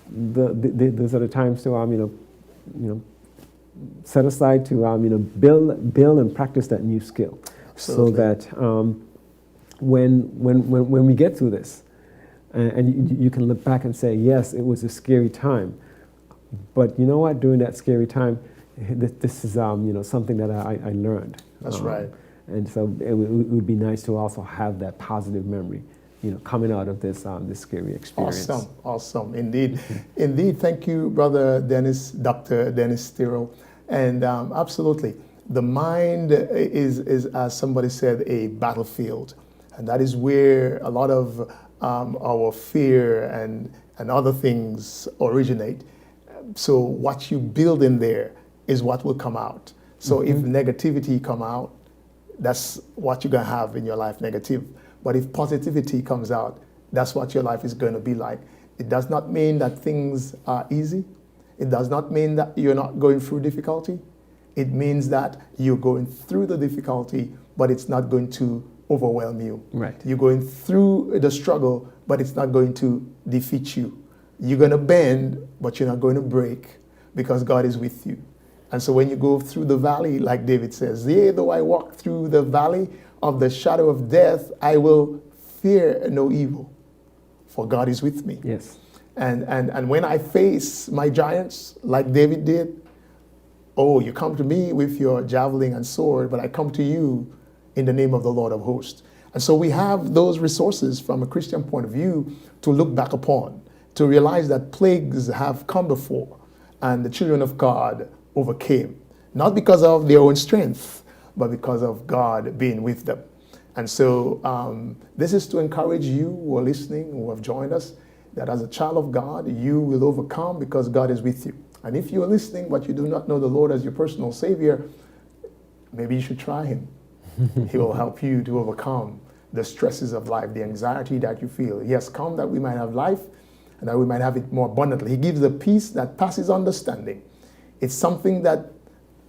those are the times to set aside to build and practice that new skill. Absolutely. So that when we get through this, and you can look back and say, yes, it was a scary time, but you know what? During that scary time, this is something that I learned. That's right. And so it would be nice to also have that positive memory, coming out of this scary experience. Awesome, indeed. Indeed, thank you, Brother Dennis, Dr. Dennis Stirrell. And absolutely, the mind is, as somebody said, a battlefield. And that is where a lot of our fear and other things originate. So what you build in there is what will come out. So if negativity come out, that's what you're going to have in your life, negative. But if positivity comes out, that's what your life is going to be like. It does not mean that things are easy. It does not mean that you're not going through difficulty. It means that you're going through the difficulty, but it's not going to overwhelm you. Right. You're going through the struggle, but it's not going to defeat you. You're going to bend, but you're not going to break, because God is with you. And so when you go through the valley, like David says, yea, though I walk through the valley of the shadow of death, I will fear no evil, for God is with me. Yes. And when I face my giants, like David did, oh, you come to me with your javelin and sword, but I come to you in the name of the Lord of hosts. And so we have those resources from a Christian point of view to look back upon, to realize that plagues have come before, and the children of God overcame, not because of their own strength, but because of God being with them. And so this is to encourage you who are listening, who have joined us, that as a child of God, you will overcome because God is with you. And if you are listening, but you do not know the Lord as your personal Savior, maybe you should try Him. He will help you to overcome the stresses of life, the anxiety that you feel. He has come that we might have life and that we might have it more abundantly. He gives a peace that passes understanding. It's something that,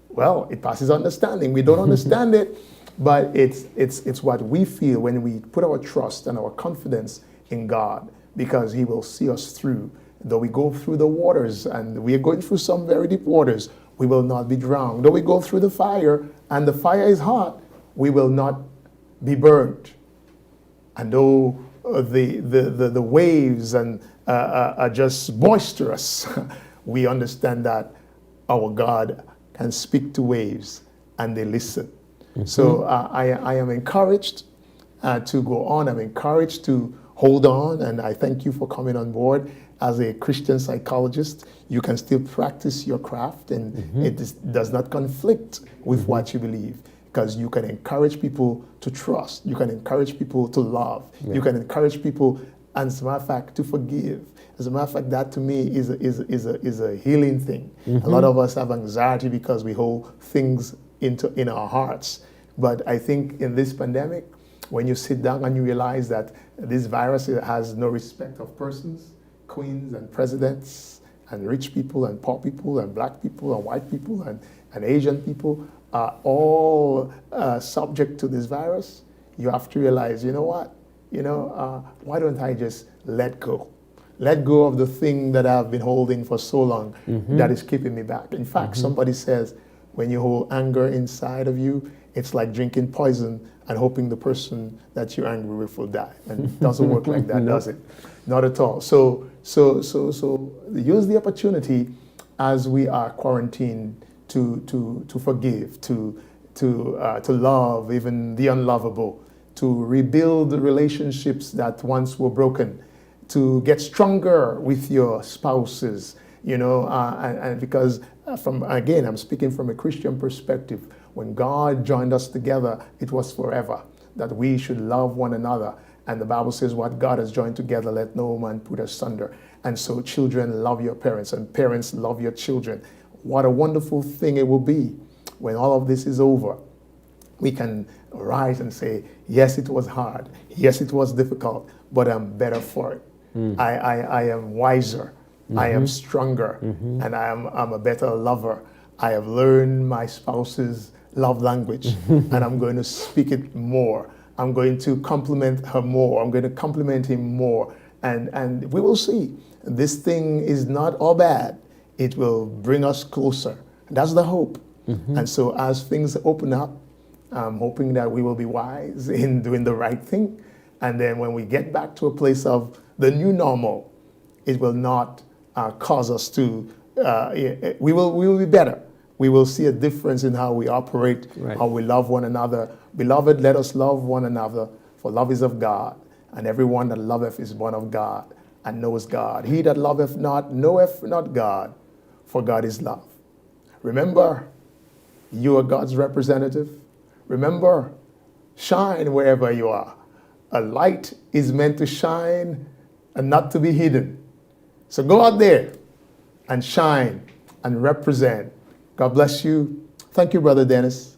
well, it passes understanding. We don't understand it, but it's what we feel when we put our trust and our confidence in God, because He will see us through. Though we go through the waters, and we are going through some very deep waters, we will not be drowned. Though we go through the fire, and the fire is hot, we will not be burned. And though the waves are just boisterous, we understand that our God can speak to waves and they listen. So I am encouraged to go on. I'm encouraged to hold on, and I thank you for coming on board. As a Christian psychologist, you can still practice your craft, and it does not conflict with what you believe, because you can encourage people to trust. You can encourage people to love. Yeah. You can encourage people, and as a matter of fact, to forgive. As a matter of fact, that to me is a healing thing. A lot of us have anxiety because we hold things in our hearts. But I think in this pandemic, when you sit down and you realize that this virus has no respect of persons, queens and presidents and rich people and poor people and black people and white people and Asian people are all subject to this virus, you have to realize, you know what? Why don't I just let go? Let go of the thing that I've been holding for so long that is keeping me back. In fact, somebody says, when you hold anger inside of you, it's like drinking poison and hoping the person that you're angry with will die. And it doesn't work like that, does it? Not at all. So use the opportunity as we are quarantined to forgive, to love even the unlovable, to rebuild the relationships that once were broken, to get stronger with your spouses, and because I'm speaking from a Christian perspective. When God joined us together, it was forever, that we should love one another. And the Bible says, what God has joined together, let no man put asunder. And so children, love your parents, and parents, love your children. What a wonderful thing it will be when all of this is over. We can rise and say, yes, it was hard. Yes, it was difficult, but I'm better for it. I am wiser. I am stronger. And I'm a better lover. I have learned my spouse's love language, and I'm going to speak it more. I'm going to compliment her more. I'm going to compliment him more. And we will see. This thing is not all bad. It will bring us closer. That's the hope. And so as things open up, I'm hoping that we will be wise in doing the right thing. And then when we get back to a place of the new normal, it will not cause us to, we will be better. We will see a difference in how we operate, Right. how we love one another. Beloved, let us love one another, for love is of God, and everyone that loveth is born of God and knows God. He that loveth not knoweth not God, for God is love. Remember, you are God's representative. Remember, shine wherever you are. A light is meant to shine and not to be hidden. So go out there and shine and represent. God bless you. Thank you, Brother Dennis.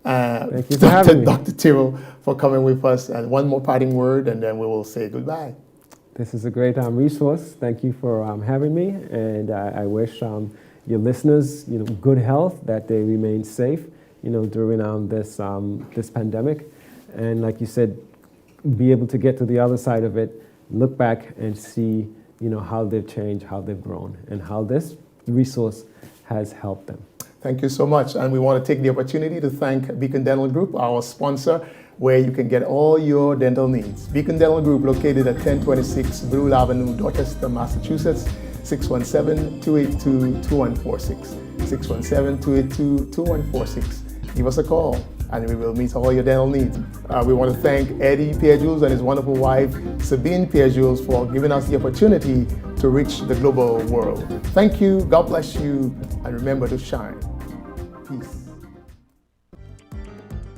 Thank you for having me. Dr. Tyrrell, for coming with us. And one more parting word, and then we will say goodbye. This is a great resource. Thank you for having me, and I wish your listeners, good health, that they remain safe, during this this pandemic, and like you said, be able to get to the other side of it, look back and see, how they've changed, how they've grown, and how this resource has helped them. Thank you so much. And we want to take the opportunity to thank Beacon Dental Group, our sponsor, where you can get all your dental needs. Beacon Dental Group, located at 1026 Brule Avenue, Dorchester, Massachusetts, 617-282-2146. 617-282-2146. Give us a call and we will meet all your dental needs. We want to thank Eddie Pierre-Jules and his wonderful wife, Sabine Pierre-Jules, for giving us the opportunity to reach the global world. Thank you, God bless you, and remember to shine.